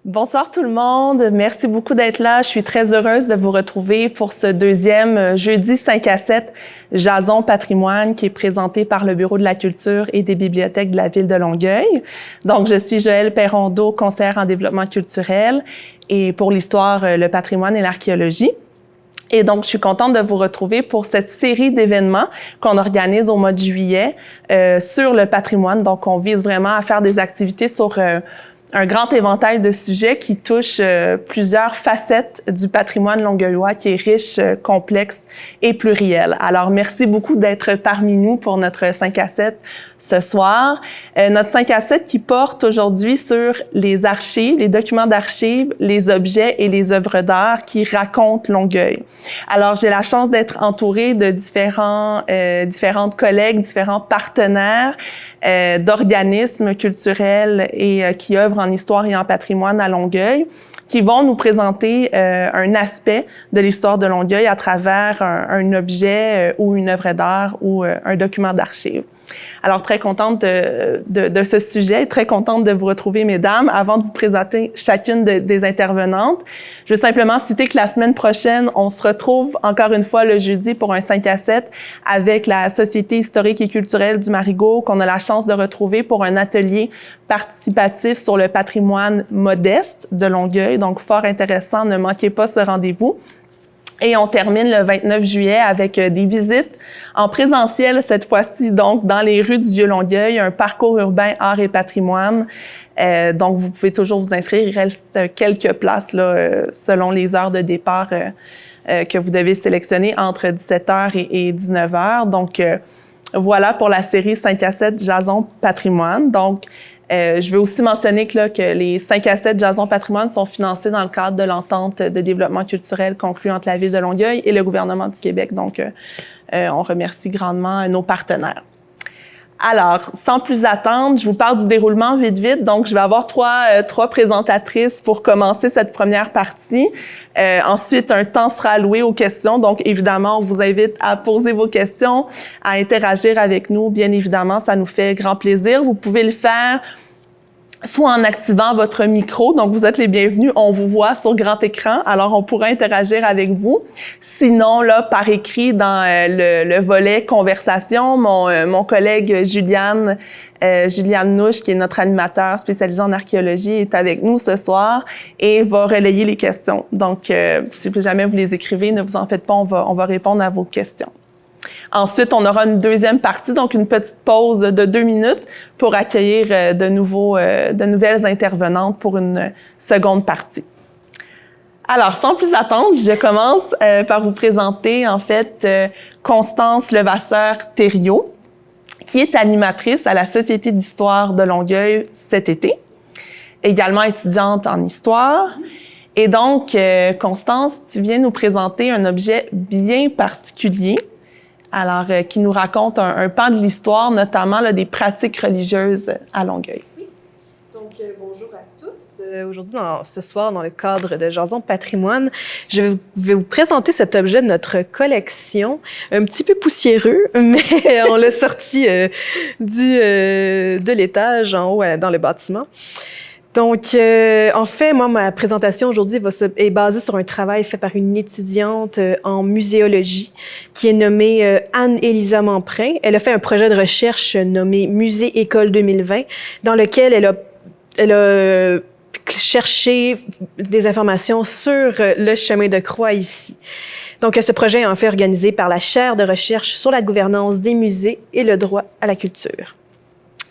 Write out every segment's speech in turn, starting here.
Bonsoir tout le monde, merci beaucoup d'être là. Je suis très heureuse de vous retrouver pour ce deuxième jeudi 5 à 7 Jason Patrimoine qui est présenté par le Bureau de la culture et des bibliothèques de la ville de Longueuil. Donc, je suis Joëlle Perrondeau, conseillère en développement culturel et pour l'histoire, le patrimoine et l'archéologie. Et donc, je suis contente de vous retrouver pour cette série d'événements qu'on organise au mois de juillet sur le patrimoine. Donc, on vise vraiment à faire des activités sur un grand éventail de sujets qui touchent plusieurs facettes du patrimoine longueuillois qui est riche, complexe et pluriel. Alors, merci beaucoup d'être parmi nous pour notre 5 à 7 ce soir. Notre 5 à 7 qui porte aujourd'hui sur les archives, les documents d'archives, les objets et les œuvres d'art qui racontent Longueuil. Alors, j'ai la chance d'être entourée de différentes collègues, différents partenaires d'organismes culturels et qui œuvrent en histoire et en patrimoine à Longueuil, qui vont nous présenter un aspect de l'histoire de Longueuil à travers un objet ou une œuvre d'art ou un document d'archives. Alors, très contente de ce sujet, très contente de vous retrouver, mesdames. Avant de vous présenter chacune des intervenantes, je veux simplement citer que la semaine prochaine, on se retrouve encore une fois le jeudi pour un 5 à 7 avec la Société historique et culturelle du Marigot, qu'on a la chance de retrouver pour un atelier participatif sur le patrimoine modeste de Longueuil. Donc, fort intéressant, ne manquez pas ce rendez-vous. Et on termine le 29 juillet avec des visites en présentiel cette fois-ci, donc dans les rues du Vieux-Longueuil, un parcours urbain art et patrimoine. Donc, vous pouvez toujours vous inscrire. Il reste quelques places là, selon les heures de départ que vous devez sélectionner entre 17h et 19h. Donc, voilà pour la série 5 à 7 Jason Patrimoine. Donc, je veux aussi mentionner que les 5 à 7 Jason Patrimoine sont financés dans le cadre de l'entente de développement culturel conclue entre la Ville de Longueuil et le gouvernement du Québec. Donc, on remercie grandement nos partenaires. Alors, sans plus attendre, je vous parle du déroulement vite. Donc, je vais avoir trois présentatrices pour commencer cette première partie. Ensuite, un temps sera alloué aux questions. Donc, évidemment, on vous invite à poser vos questions, à interagir avec nous. Bien évidemment, ça nous fait grand plaisir. Vous pouvez le faire soit en activant votre micro, donc vous êtes les bienvenus, on vous voit sur grand écran, alors on pourra interagir avec vous. Sinon, là, par écrit, dans le volet conversation, mon collègue Juliane Nouche, qui est notre animateur spécialisé en archéologie, est avec nous ce soir et va relayer les questions. Donc, si jamais vous les écrivez, ne vous en faites pas, on va répondre à vos questions. Ensuite, on aura une deuxième partie, donc une petite pause de 2 minutes pour accueillir de nouvelles intervenantes pour une seconde partie. Alors, sans plus attendre, je commence par vous présenter, en fait, Constance Levasseur-Thériault, qui est animatrice à la Société d'histoire de Longueuil cet été, également étudiante en histoire. Et donc, Constance, tu viens nous présenter un objet bien particulier, alors qui nous raconte un pan de l'histoire, notamment là, des pratiques religieuses à Longueuil. Oui. Donc, bonjour à tous. Aujourd'hui, ce soir, dans le cadre de Jason Patrimoine, je vais vous présenter cet objet de notre collection, un petit peu poussiéreux, mais on l'a sorti de l'étage en haut dans le bâtiment. Donc, en fait, moi, ma présentation aujourd'hui est basée sur un travail fait par une étudiante en muséologie qui est nommée Anne-Élisa Mamprin. Elle a fait un projet de recherche nommé Musée École 2020, dans lequel elle a cherché des informations sur le chemin de croix ici. Donc, ce projet est en fait organisé par la chaire de recherche sur la gouvernance des musées et le droit à la culture.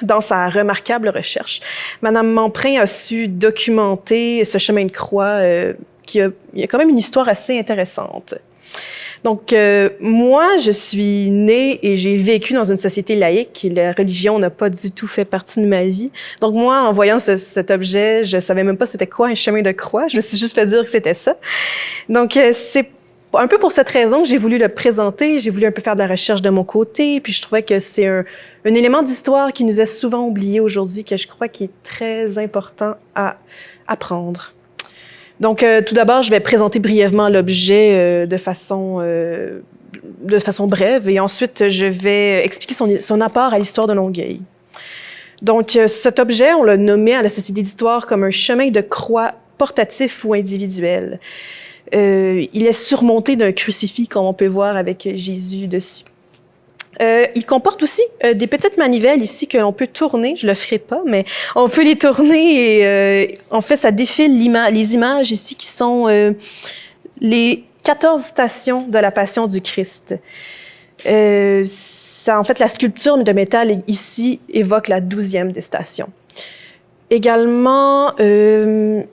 Dans sa remarquable recherche, Madame Mamprin a su documenter ce chemin de croix il y a quand même une histoire assez intéressante. Donc, moi, je suis née et j'ai vécu dans une société laïque et la religion n'a pas du tout fait partie de ma vie. Donc, moi, en voyant cet objet, je savais même pas c'était quoi un chemin de croix. Je me suis juste fait dire que c'était ça. Donc, c'est un peu pour cette raison que j'ai voulu le présenter. J'ai voulu un peu faire de la recherche de mon côté. Puis je trouvais que c'est un élément d'histoire qui nous est souvent oublié aujourd'hui, que je crois qui est très important à apprendre. Donc, tout d'abord, je vais présenter brièvement l'objet de façon brève. Et ensuite, je vais expliquer son apport à l'histoire de Longueuil. Donc, cet objet, on l'a nommé à la Société d'histoire comme un chemin de croix portatif ou individuel. Il est surmonté d'un crucifix, comme on peut voir avec Jésus dessus. Il comporte aussi des petites manivelles ici que l'on peut tourner. Je le ferai pas, mais on peut les tourner et en fait, ça défile les images ici qui sont les 14 stations de la Passion du Christ. En fait, la sculpture de métal ici évoque la 12e des stations. Également, les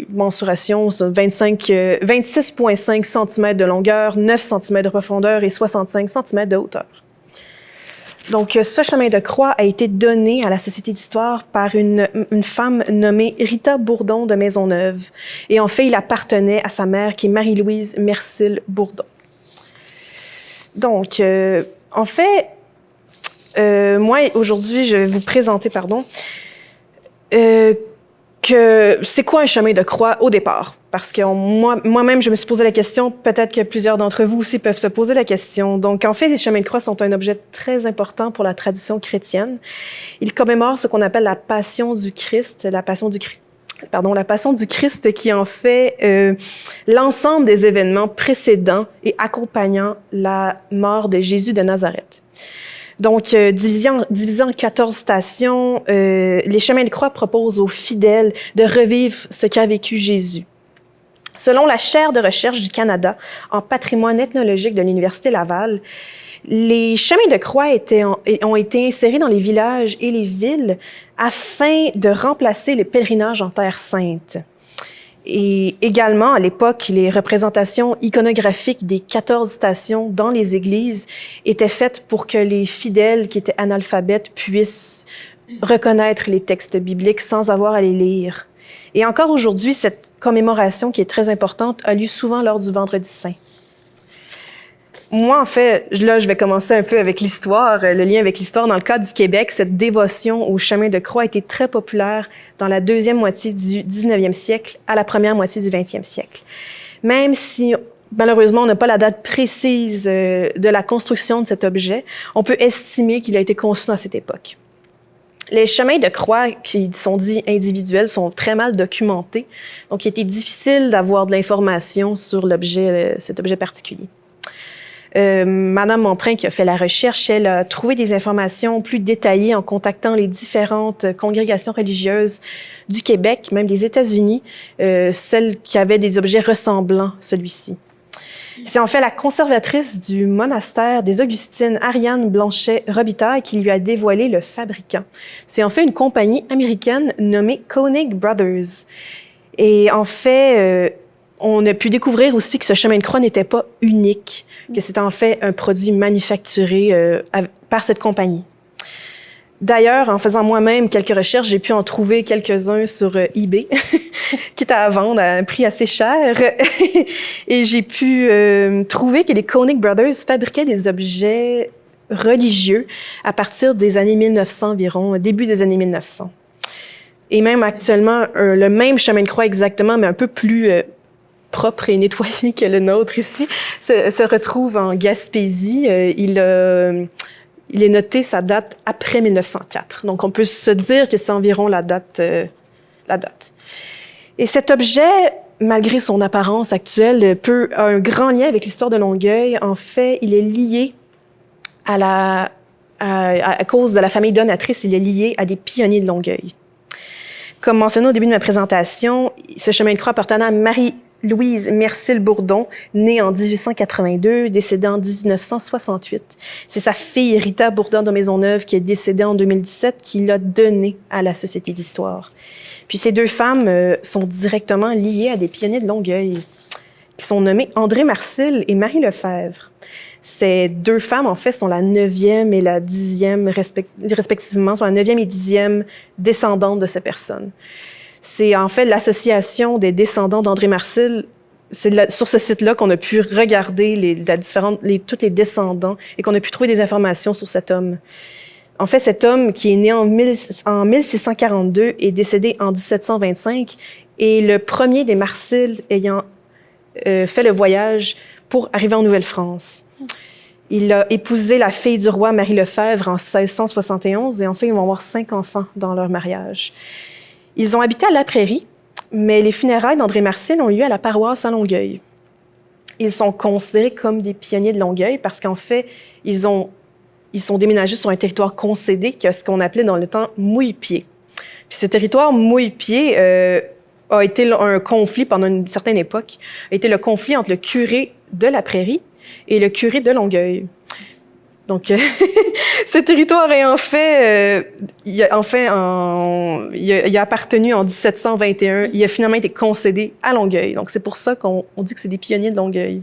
mensurations sont 26,5 cm de longueur, 9 cm de profondeur et 65 cm de hauteur. Donc, ce chemin de croix a été donné à la Société d'histoire par une femme nommée Rita Bourdon de Maisonneuve. Et en fait, il appartenait à sa mère, qui est Marie-Louise Mercille Bourdon. Donc, en fait, moi, aujourd'hui, je vais vous présenter, que c'est quoi un chemin de croix au départ? Parce que moi-même, je me suis posé la question, peut-être que plusieurs d'entre vous aussi peuvent se poser la question. Donc, en fait, les chemins de croix sont un objet très important pour la tradition chrétienne. Ils commémorent ce qu'on appelle la Passion du Christ, la Passion du Christ qui en fait l'ensemble des événements précédents et accompagnant la mort de Jésus de Nazareth. Donc, divisé en 14 stations, les chemins de croix proposent aux fidèles de revivre ce qu'a vécu Jésus. Selon la chaire de recherche du Canada en patrimoine ethnologique de l'Université Laval, les chemins de croix ont été insérés dans les villages et les villes afin de remplacer les pèlerinages en Terre Sainte. Et également, à l'époque, les représentations iconographiques des 14 stations dans les églises étaient faites pour que les fidèles qui étaient analphabètes puissent reconnaître les textes bibliques sans avoir à les lire. Et encore aujourd'hui, cette commémoration qui est très importante a lieu souvent lors du Vendredi Saint. Moi, en fait, là, je vais commencer un peu avec l'histoire, le lien avec l'histoire. Dans le cas du Québec, cette dévotion au chemin de croix a été très populaire dans la deuxième moitié du 19e siècle à la première moitié du 20e siècle. Même si, malheureusement, on n'a pas la date précise de la construction de cet objet, on peut estimer qu'il a été conçu à cette époque. Les chemins de croix qui sont dits individuels sont très mal documentés, donc il était difficile d'avoir de l'information sur cet objet particulier. Madame Monprin, qui a fait la recherche, elle a trouvé des informations plus détaillées en contactant les différentes congrégations religieuses du Québec, même des États-Unis, celles qui avaient des objets ressemblant à celui-ci. C'est en fait la conservatrice du monastère des Augustines, Ariane Blanchet-Robitaille, qui lui a dévoilé le fabricant. C'est en fait une compagnie américaine nommée Koenig Brothers. Et en fait, on a pu découvrir aussi que ce chemin de croix n'était pas unique, que c'était en fait un produit manufacturé par cette compagnie. D'ailleurs, en faisant moi-même quelques recherches, j'ai pu en trouver quelques-uns sur eBay, qui étaient à vendre à un prix assez cher. Et j'ai pu trouver que les Koenig Brothers fabriquaient des objets religieux à partir des années 1900 environ, début des années 1900. Et même actuellement, le même chemin de croix exactement, mais un peu plus propre et nettoyé que le nôtre ici, se retrouve en Gaspésie. Il est noté sa date après 1904. Donc, on peut se dire que c'est environ la date. Et cet objet, malgré son apparence actuelle, a un grand lien avec l'histoire de Longueuil. En fait, il est lié à cause de la famille donatrice, il est lié à des pionniers de Longueuil. Comme mentionné au début de ma présentation, ce chemin de croix appartenait à Marie-Louise Mercille Bourdon, née en 1882, décédée en 1968. C'est sa fille Rita Bourdon de Maisonneuve, qui est décédée en 2017, qui l'a donné à la Société d'histoire. Puis ces deux femmes sont directement liées à des pionniers de Longueuil, qui sont nommés André Marcille et Marie Lefebvre. Ces deux femmes, en fait, sont la 9e et la 10e, respectivement, sont la 9e et 10e descendantes de ces personnes. C'est en fait l'association des descendants d'André Marcille. C'est sur ce site-là qu'on a pu regarder tous les descendants et qu'on a pu trouver des informations sur cet homme. En fait, cet homme qui est né en 1642 et décédé en 1725 est le premier des Marcille ayant fait le voyage pour arriver en Nouvelle-France. Il a épousé la fille du roi Marie Lefebvre en 1671 et enfin, ils vont avoir 5 enfants dans leur mariage. Ils ont habité à La Prairie, mais les funérailles d'André Marcille ont lieu à la paroisse à Longueuil. Ils sont considérés comme des pionniers de Longueuil parce qu'en fait, ils sont déménagés sur un territoire concédé, que ce qu'on appelait dans le temps mouille-pied. Puis ce territoire mouille-pied a été un conflit pendant une certaine époque, a été le conflit entre le curé de La Prairie et le curé de Longueuil. Donc, ce territoire est il a appartenu en 1721. Il a finalement été concédé à Longueuil. Donc, c'est pour ça qu'on dit que c'est des pionniers de Longueuil.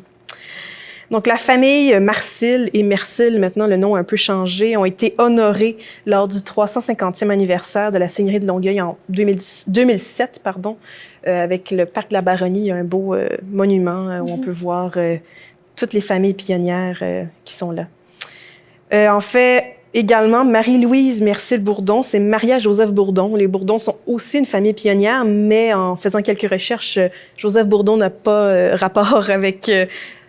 Donc, la famille Marcille et Mercille, maintenant le nom a un peu changé, ont été honorés lors du 350e anniversaire de la seigneurie de Longueuil en 2007, avec le parc de la Baronnie. Il y a un beau monument où on peut voir toutes les familles pionnières qui sont là. En fait, également, Marie-Louise Mercille-Bourdon, c'est Maria Joseph Bourdon. Les Bourdons sont aussi une famille pionnière, mais en faisant quelques recherches, Joseph Bourdon n'a pas rapport avec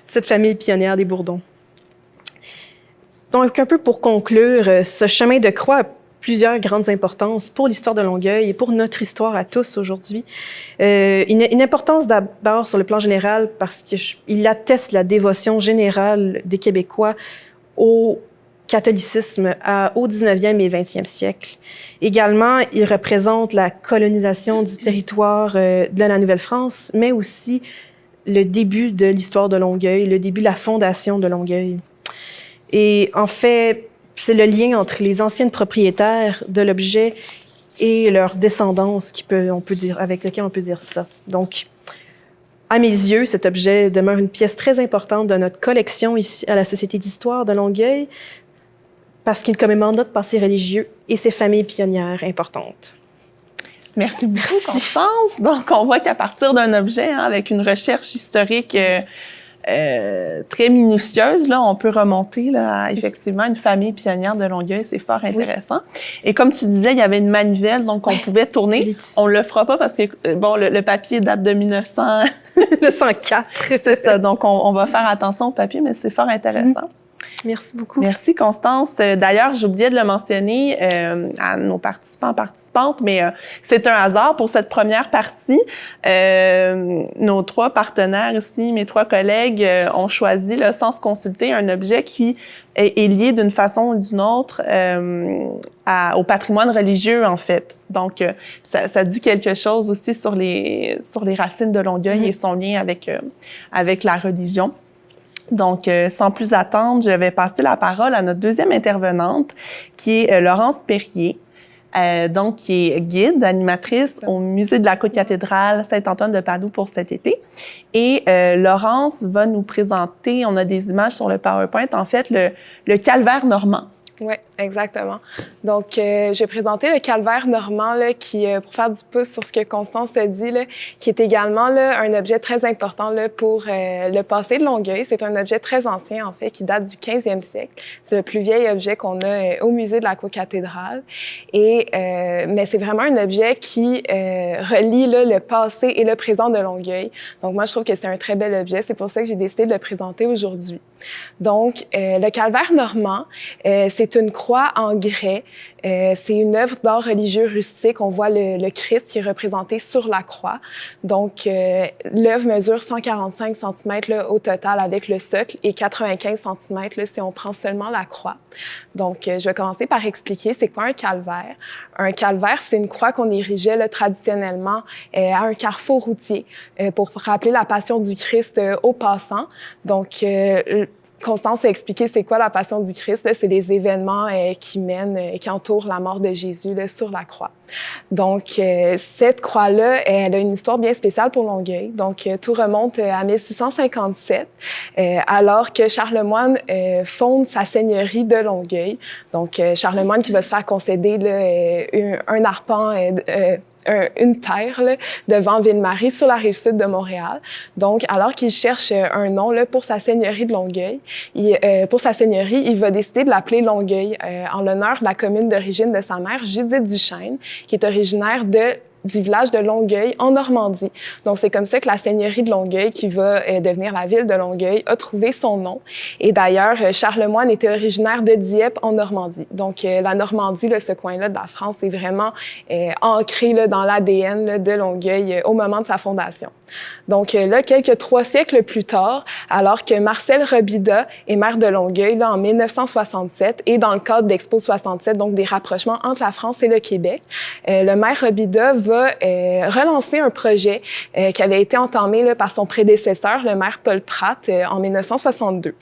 cette famille pionnière des Bourdons. Donc, un peu pour conclure, ce chemin de croix a plusieurs grandes importances pour l'histoire de Longueuil et pour notre histoire à tous aujourd'hui. Une importance d'abord sur le plan général parce qu'il atteste la dévotion générale des Québécois au catholicisme au 19e et 20e siècle. Également, il représente la colonisation du territoire de la Nouvelle-France, mais aussi le début de l'histoire de Longueuil, le début de la fondation de Longueuil. Et en fait, c'est le lien entre les anciennes propriétaires de l'objet et leur descendance avec lequel on peut dire ça. Donc, à mes yeux, cet objet demeure une pièce très importante de notre collection ici à la Société d'histoire de Longueuil parce qu'il commémore notre passé religieux et ses familles pionnières importantes. Merci beaucoup, Constance. Donc, on voit qu'à partir d'un objet, avec une recherche historique très minutieuse, là, on peut remonter là, à effectivement une famille pionnière de Longueuil. C'est fort intéressant. Oui. Et comme tu disais, il y avait une manivelle, donc on pouvait tourner. On le fera pas parce que le papier date de 1904. C'est ça. Donc, on va faire attention au papier, mais c'est fort intéressant. Merci beaucoup. Merci, Constance. D'ailleurs, j'oubliais de le mentionner à nos participantes, mais c'est un hasard pour cette première partie. Nos 3 partenaires ici, mes 3 collègues, ont choisi, là, sans se consulter, un objet qui est lié d'une façon ou d'une autre au patrimoine religieux, en fait. Donc, ça dit quelque chose aussi sur les racines de Longueuil et son lien avec la religion. Donc, sans plus attendre, je vais passer la parole à notre deuxième intervenante, qui est Laurence Perrier, donc qui est guide, animatrice au Musée de la Cocathédrale Saint-Antoine de Padoue pour cet été. Et Laurence va nous présenter, on a des images sur le PowerPoint, en fait, le calvaire normand. Oui, exactement. Donc, je vais présenter le calvaire normand, là, qui, pour faire du pouce sur ce que Constance a dit, là, qui est également là, un objet très important là, pour le passé de Longueuil. C'est un objet très ancien, en fait, qui date du 15e siècle. C'est le plus vieil objet qu'on a au musée de la Cocathédrale. Mais c'est vraiment un objet qui relie là, le passé et le présent de Longueuil. Donc, moi, je trouve que c'est un très bel objet. C'est pour ça que j'ai décidé de le présenter aujourd'hui. Donc, le calvaire normand, c'est une croix en grès. C'est une œuvre d'art religieux rustique. On voit le Christ qui est représenté sur la croix. Donc, l'œuvre mesure 145 cm là, au total avec le socle et 95 cm là, si on prend seulement la croix. Donc, je vais commencer par expliquer c'est quoi un calvaire. Un calvaire, c'est une croix qu'on érigeait là, traditionnellement à un carrefour routier pour rappeler la passion du Christ aux passants. Donc, Constance a expliqué c'est quoi la passion du Christ. C'est les événements qui entourent la mort de Jésus là, sur la croix. Donc, cette croix-là, elle a une histoire bien spéciale pour Longueuil. Donc, tout remonte à 1657, alors que Charlemagne fonde sa seigneurie de Longueuil. Donc, Charlemagne qui va se faire concéder là, un arpent une terre là, devant Ville-Marie sur la rive sud de Montréal. Donc, alors qu'il cherche un nom là, pour sa seigneurie de Longueuil, il va décider de l'appeler Longueuil en l'honneur de la commune d'origine de sa mère, Judith Duchesne, qui est originaire de du village de Longueuil, en Normandie. Donc, c'est comme ça que la seigneurie de Longueuil, qui va devenir la ville de Longueuil, a trouvé son nom. Et d'ailleurs, Charlemagne était originaire de Dieppe, en Normandie. Donc, la Normandie, là, ce coin-là de la France, est vraiment ancré là, dans l'ADN là, de Longueuil au moment de sa fondation. Donc là, quelques 3 siècles plus tard, alors que Marcel Robida est maire de Longueuil là, en 1967 et dans le cadre d'Expo 67, donc des rapprochements entre la France et le Québec, le maire Robida va relancer un projet qui avait été entamé là, par son prédécesseur, le maire Paul Pratt, en 1962.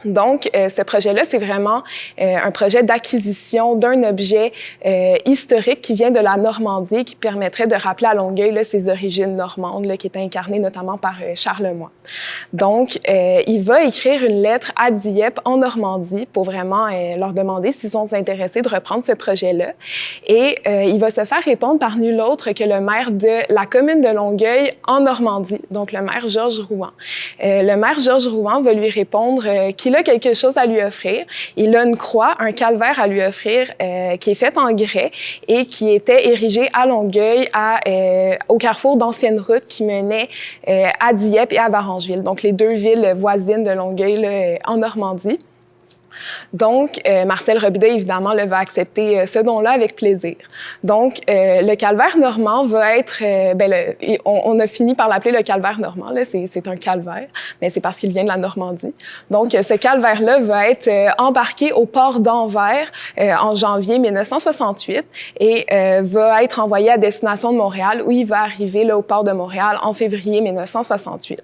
Donc, ce projet-là, c'est vraiment un projet d'acquisition d'un objet historique qui vient de la Normandie, qui permettrait de rappeler à Longueuil là, ses origines normandes, là, qui étaient incarnées notamment par Charlemagne. Donc, il va écrire une lettre à Dieppe, en Normandie, pour vraiment leur demander s'ils sont intéressés de reprendre ce projet-là. Et il va se faire répondre par nul autre que le maire de la commune de Longueuil, en Normandie, donc le maire Georges Rouan. Le maire Georges Rouan va lui répondre qu'il a quelque chose à lui offrir. Il a une croix, un calvaire à lui offrir qui est fait en grès et qui était érigé à Longueuil, au carrefour d'anciennes routes qui menaient à Dieppe et à Varengeville, donc les 2 villes voisines de Longueuil là, en Normandie. Donc, Marcel Robida, évidemment, va accepter ce don-là avec plaisir. Donc, le calvaire normand va être... on a fini par l'appeler le calvaire normand. Là, c'est un calvaire, mais c'est parce qu'il vient de la Normandie. Donc, ce calvaire-là va être embarqué au port d'Anvers en janvier 1968 et va être envoyé à destination de Montréal, où il va arriver là, au port de Montréal en février 1968.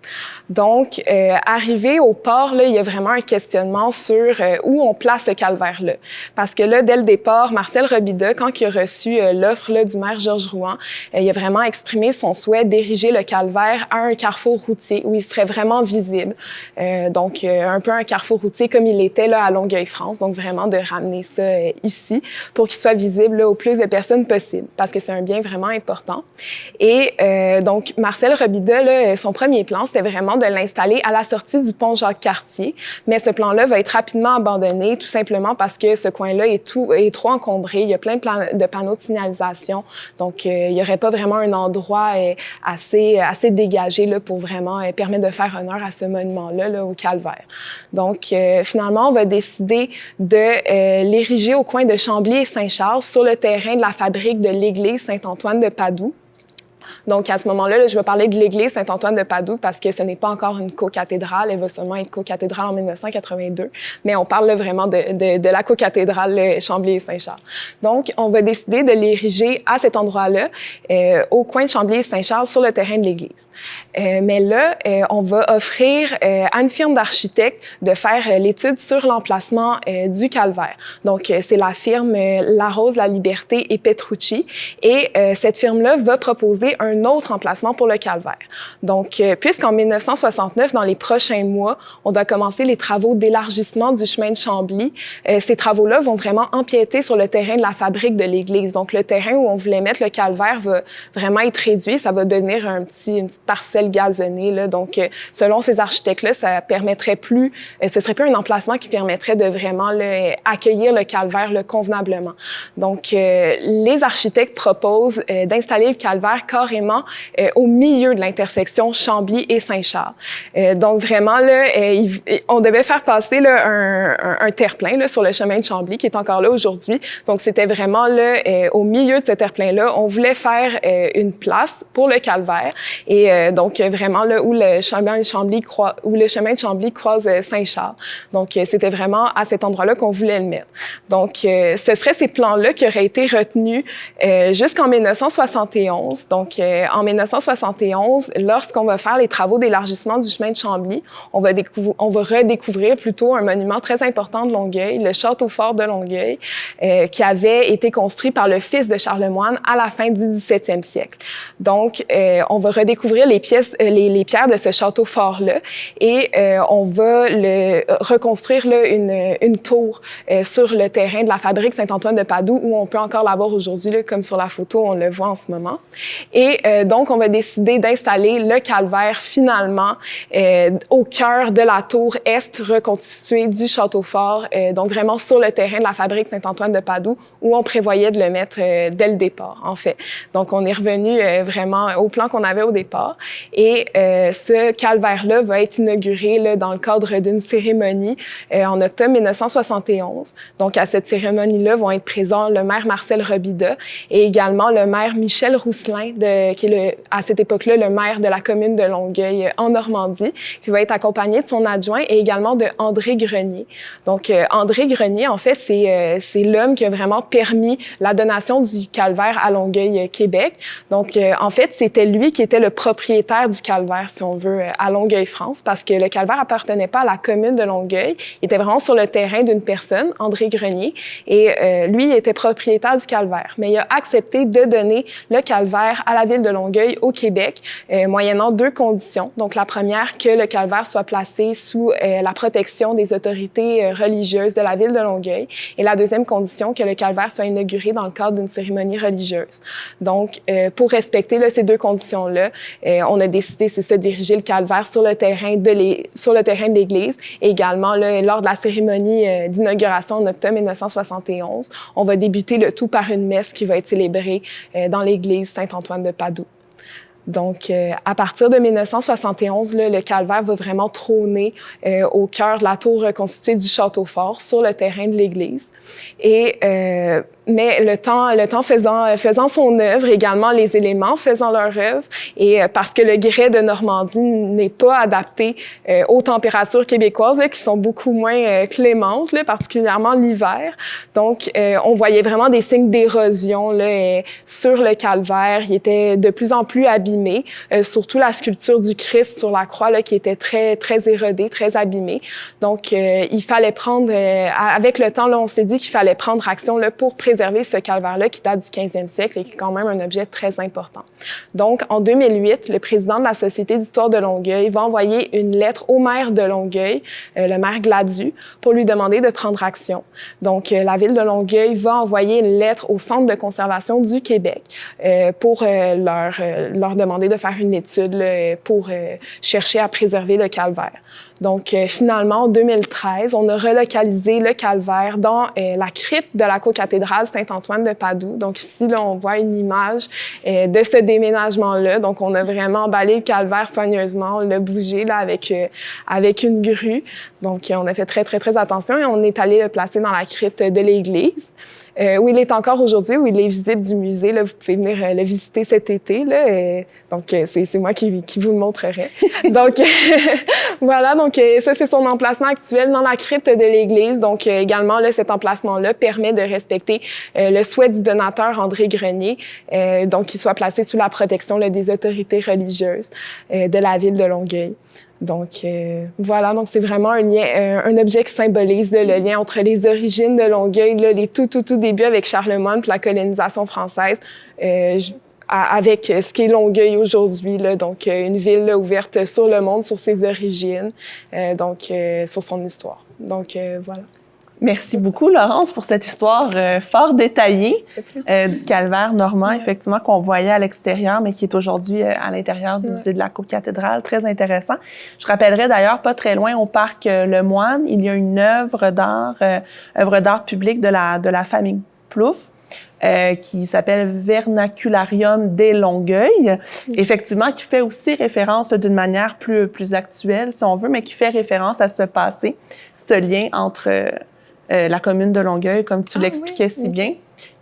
Donc, arrivé au port, là, il y a vraiment un questionnement sur où on place ce calvaire-là. Parce que là, dès le départ, Marcel Robida, quand il a reçu l'offre là, du maire Georges Rouan, il a vraiment exprimé son souhait d'ériger le calvaire à un carrefour routier où il serait vraiment visible. Donc, un peu un carrefour routier comme il était là, à Longueuil-France. Donc, vraiment de ramener ça ici pour qu'il soit visible là, au plus de personnes possible, parce que c'est un bien vraiment important. Et donc, Marcel Robida, là, son premier plan, c'était vraiment de l'installer à la sortie du pont Jacques-Cartier. Mais ce plan-là va être rapidement abandonné, tout simplement parce que ce coin-là est trop encombré. Il y a plein de panneaux de signalisation. Donc, il n'y aurait pas vraiment un endroit assez dégagé là, pour vraiment permettre de faire honneur à ce monument-là, là, au calvaire. Donc, finalement, on va décider de l'ériger au coin de Chambly et Saint-Charles, sur le terrain de la fabrique de l'église Saint-Antoine de Padoue. Donc, à ce moment-là, je vais parler de l'église Saint-Antoine de Padoue parce que ce n'est pas encore une co-cathédrale. Elle va seulement être co-cathédrale en 1982. Mais on parle là, vraiment de la co-cathédrale Chambly et Saint-Charles. Donc, on va décider de l'ériger à cet endroit-là, au coin de Chambly et Saint-Charles, sur le terrain de l'église. Mais là, on va offrir à une firme d'architectes de faire l'étude sur l'emplacement du calvaire. Donc, c'est la firme La Rose, La Liberté et Petrucci. Et cette firme-là va proposer un autre emplacement pour le calvaire. Donc, puisqu'en 1969, dans les prochains mois, on doit commencer les travaux d'élargissement du chemin de Chambly, ces travaux-là vont vraiment empiéter sur le terrain de la fabrique de l'église. Donc, le terrain où on voulait mettre le calvaire va vraiment être réduit. Ça va devenir une petite parcelle gazonnée, là. Donc, selon ces architectes-là, ça permettrait plus, ce serait plus un emplacement qui permettrait de vraiment là, accueillir le calvaire là, convenablement. Donc, les architectes proposent d'installer le calvaire carrément au milieu de l'intersection Chambly et Saint-Charles. Donc, vraiment, là, on devait faire passer là, un terre-plein là, sur le chemin de Chambly, qui est encore là aujourd'hui. Donc, c'était vraiment là, au milieu de ce terre-plein-là, on voulait faire une place pour le calvaire. Et donc, vraiment là, où le chemin de Chambly croise Saint-Charles. Donc, c'était vraiment à cet endroit-là qu'on voulait le mettre. Donc, ce seraient ces plans-là qui auraient été retenus jusqu'en 1971. Donc, en 1971, lorsqu'on va faire les travaux d'élargissement du chemin de Chambly, on va redécouvrir plutôt un monument très important de Longueuil, le Château fort de Longueuil, qui avait été construit par le fils de Charlemagne à la fin du 17e siècle. Donc, on va redécouvrir les pierres de ce château fort-là et on va reconstruire là, une tour sur le terrain de la fabrique Saint-Antoine de Padoue, où on peut encore la voir aujourd'hui, comme sur la photo, on le voit en ce moment. Et donc, on va décider d'installer le calvaire finalement au cœur de la tour est reconstituée du château fort, donc vraiment sur le terrain de la fabrique Saint-Antoine de Padoue, où on prévoyait de le mettre dès le départ, en fait. Donc, on est revenu vraiment au plan qu'on avait au départ. Et ce calvaire-là va être inauguré là, dans le cadre d'une cérémonie en octobre 1971. Donc, à cette cérémonie-là vont être présents le maire Marcel Robida et également le maire Michel Rousselin, qui est à cette époque-là le maire de la commune de Longueuil en Normandie, qui va être accompagné de son adjoint et également de André Grenier. Donc, André Grenier, en fait, c'est l'homme qui a vraiment permis la donation du calvaire à Longueuil, Québec. Donc, en fait, c'était lui qui était le propriétaire du calvaire, si on veut, à Longueuil, France, parce que le calvaire appartenait pas à la commune de Longueuil. Il était vraiment sur le terrain d'une personne, André Grenier, et lui, il était propriétaire du calvaire. Mais il a accepté de donner le calvaire à la ville de Longueuil, au Québec, moyennant 2 conditions. Donc, la première, que le calvaire soit placé sous la protection des autorités religieuses de la ville de Longueuil. Et la deuxième condition, que le calvaire soit inauguré dans le cadre d'une cérémonie religieuse. Donc, pour respecter là, ces 2 conditions-là, on a décidé, c'est ça, diriger le calvaire sur le terrain de l'église. Et également, là, lors de la cérémonie d'inauguration en octobre 1971, on va débuter le tout par une messe qui va être célébrée dans l'église Saint-Antoine de Padoue. Donc, à partir de 1971, là, le calvaire va vraiment trôner au cœur de la tour reconstituée du château fort sur le terrain de l'église. Et mais le temps faisant son œuvre, également les éléments faisant leur œuvre, et parce que le grès de Normandie n'est pas adapté aux températures québécoises, là, qui sont beaucoup moins clémentes, là, particulièrement l'hiver. Donc, on voyait vraiment des signes d'érosion là, sur le calvaire. Il était de plus en plus abîmé, surtout la sculpture du Christ sur la croix, là, qui était très, très érodée, très abîmée. Donc, il fallait prendre, avec le temps, là, on s'est dit qu'il fallait prendre action là, pour préserver ce calvaire-là qui date du 15e siècle et qui est quand même un objet très important. Donc, en 2008, le président de la Société d'histoire de Longueuil va envoyer une lettre au maire de Longueuil, le maire Gladu, pour lui demander de prendre action. Donc, la ville de Longueuil va envoyer une lettre au Centre de conservation du Québec pour leur demander de faire une étude là, pour chercher à préserver le calvaire. Donc, finalement, en 2013, on a relocalisé le calvaire dans la crypte de la cocathédrale Saint-Antoine de Padoue. Donc, ici, là, on voit une image de ce déménagement-là. Donc, on a vraiment emballé le calvaire soigneusement, on l'a bougé là, avec une grue. Donc, on a fait très, très, très attention et on est allé le placer dans la crypte de l'église. Où il est encore aujourd'hui, où il est visible du musée. Là, vous pouvez venir le visiter cet été. Là, donc, c'est moi qui vous le montrerai. Donc, voilà. Donc, ça, c'est son emplacement actuel dans la crypte de l'église. Donc, également, là, cet emplacement-là permet de respecter le souhait du donateur André Grenier, donc qu'il soit placé sous la protection là, des autorités religieuses de la ville de Longueuil. Donc, voilà, donc c'est vraiment un lien, un objet qui symbolise là, le lien entre les origines de Longueuil, là, les tout débuts avec Charlemagne puis la colonisation française, avec ce qui est Longueuil aujourd'hui, là, donc une ville là, ouverte sur le monde, sur ses origines, donc sur son histoire. Donc, voilà. Merci beaucoup, Laurence, pour cette histoire fort détaillée du calvaire normand, effectivement, qu'on voyait à l'extérieur, mais qui est aujourd'hui à l'intérieur du musée de la cocathédrale. Très intéressant. Je rappellerai d'ailleurs, pas très loin, au parc Le Moine, il y a une œuvre d'art publique de la famille Plouffe, qui s'appelle Vernacularium des Longueuil, effectivement, qui fait aussi référence d'une manière plus actuelle, si on veut, mais qui fait référence à ce passé, ce lien entre la commune de Longueuil, comme tu l'expliquais si bien,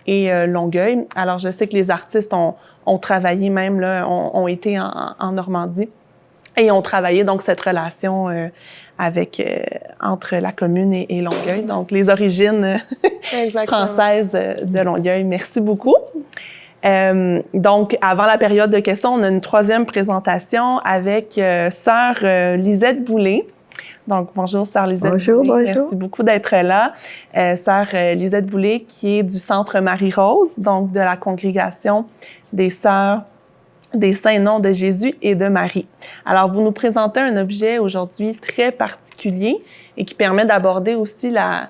et Longueuil. Alors, je sais que les artistes ont travaillé même, là, ont été en Normandie et ont travaillé donc cette relation entre la commune et Longueuil. Donc, les origines françaises de Longueuil. Merci beaucoup. Donc, avant la période de questions, on a une 3e présentation avec Sœur Lisette Boulay. Donc, bonjour, Sœur Lisette Boulay. Bonjour. Merci beaucoup d'être là. Sœur Lisette Boulay, qui est du Centre Marie-Rose, donc de la congrégation des Sœurs des Saints Noms de Jésus et de Marie. Alors, vous nous présentez un objet aujourd'hui très particulier et qui permet d'aborder aussi la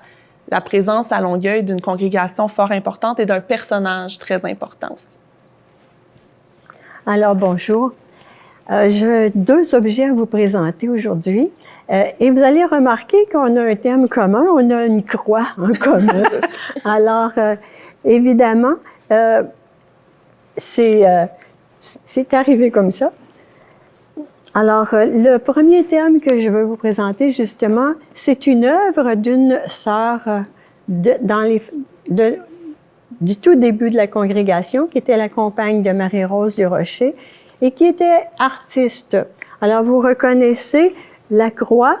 présence à Longueuil d'une congrégation fort importante et d'un personnage très important aussi. Alors, bonjour. J'ai 2 objets à vous présenter aujourd'hui. Et vous allez remarquer qu'on a un thème commun, on a une croix en commun. Alors, évidemment, c'est arrivé comme ça. Alors, le premier thème que je veux vous présenter, justement, c'est une œuvre d'une sœur du tout début de la congrégation, qui était la compagne de Marie-Rose Durocher et qui était artiste. Alors, vous reconnaissez la croix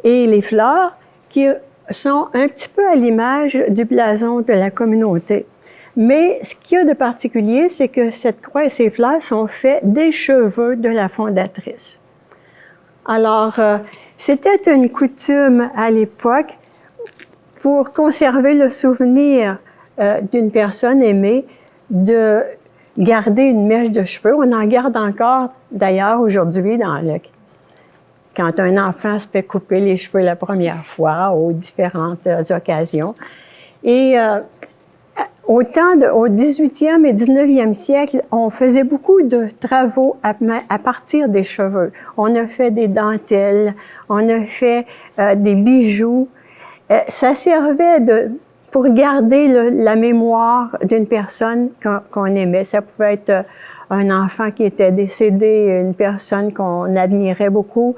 et les fleurs qui sont un petit peu à l'image du blason de la communauté. Mais ce qu'il y a de particulier, c'est que cette croix et ces fleurs sont faits des cheveux de la fondatrice. Alors, c'était une coutume à l'époque pour conserver le souvenir d'une personne aimée de garder une mèche de cheveux. On en garde encore, d'ailleurs, aujourd'hui, quand un enfant se fait couper les cheveux la première fois, aux différentes occasions. Et au 18e et 19e siècle, on faisait beaucoup de travaux à partir des cheveux. On a fait des dentelles, on a fait des bijoux. Ça servait pour garder la mémoire d'une personne qu'on aimait. Ça pouvait être un enfant qui était décédé, une personne qu'on admirait beaucoup.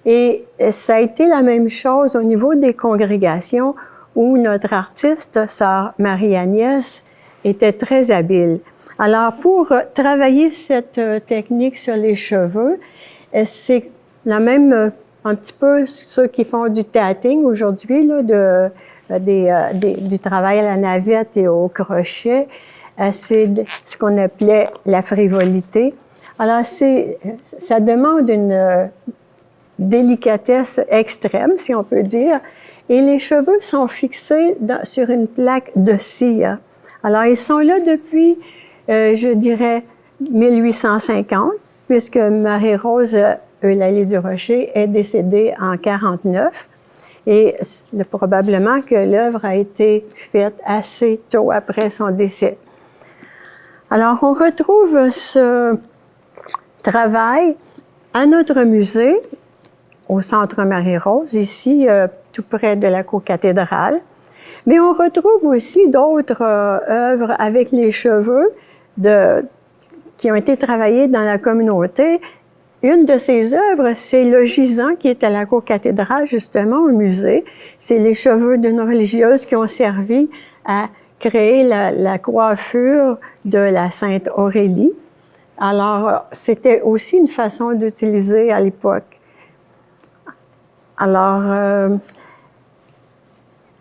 Et ça a été la même chose au niveau des congrégations où notre artiste, sœur Marie-Agnès, était très habile. Alors, pour travailler cette technique sur les cheveux, c'est la même, un petit peu ceux qui font du tatting aujourd'hui, là, du travail à la navette et au crochet, c'est ce qu'on appelait la frivolité. Alors, ça demande une délicatesse extrême, si on peut dire, et les cheveux sont fixés sur une plaque de cire. Alors, ils sont là depuis, je dirais, 1850, puisque Marie-Rose Eulalie Durocher est décédée en 49. Et probablement que l'œuvre a été faite assez tôt après son décès. Alors, on retrouve ce travail à notre musée, au Centre Marie-Rose, ici, tout près de la co-cathédrale. Mais on retrouve aussi d'autres œuvres avec les cheveux qui ont été travaillées dans la communauté. Une de ces œuvres, c'est le gisant qui est à la co-cathédrale, justement, au musée. C'est les cheveux d'une religieuse qui ont servi à créer la coiffure de la Sainte Aurélie. Alors, c'était aussi une façon d'utiliser à l'époque. Alors,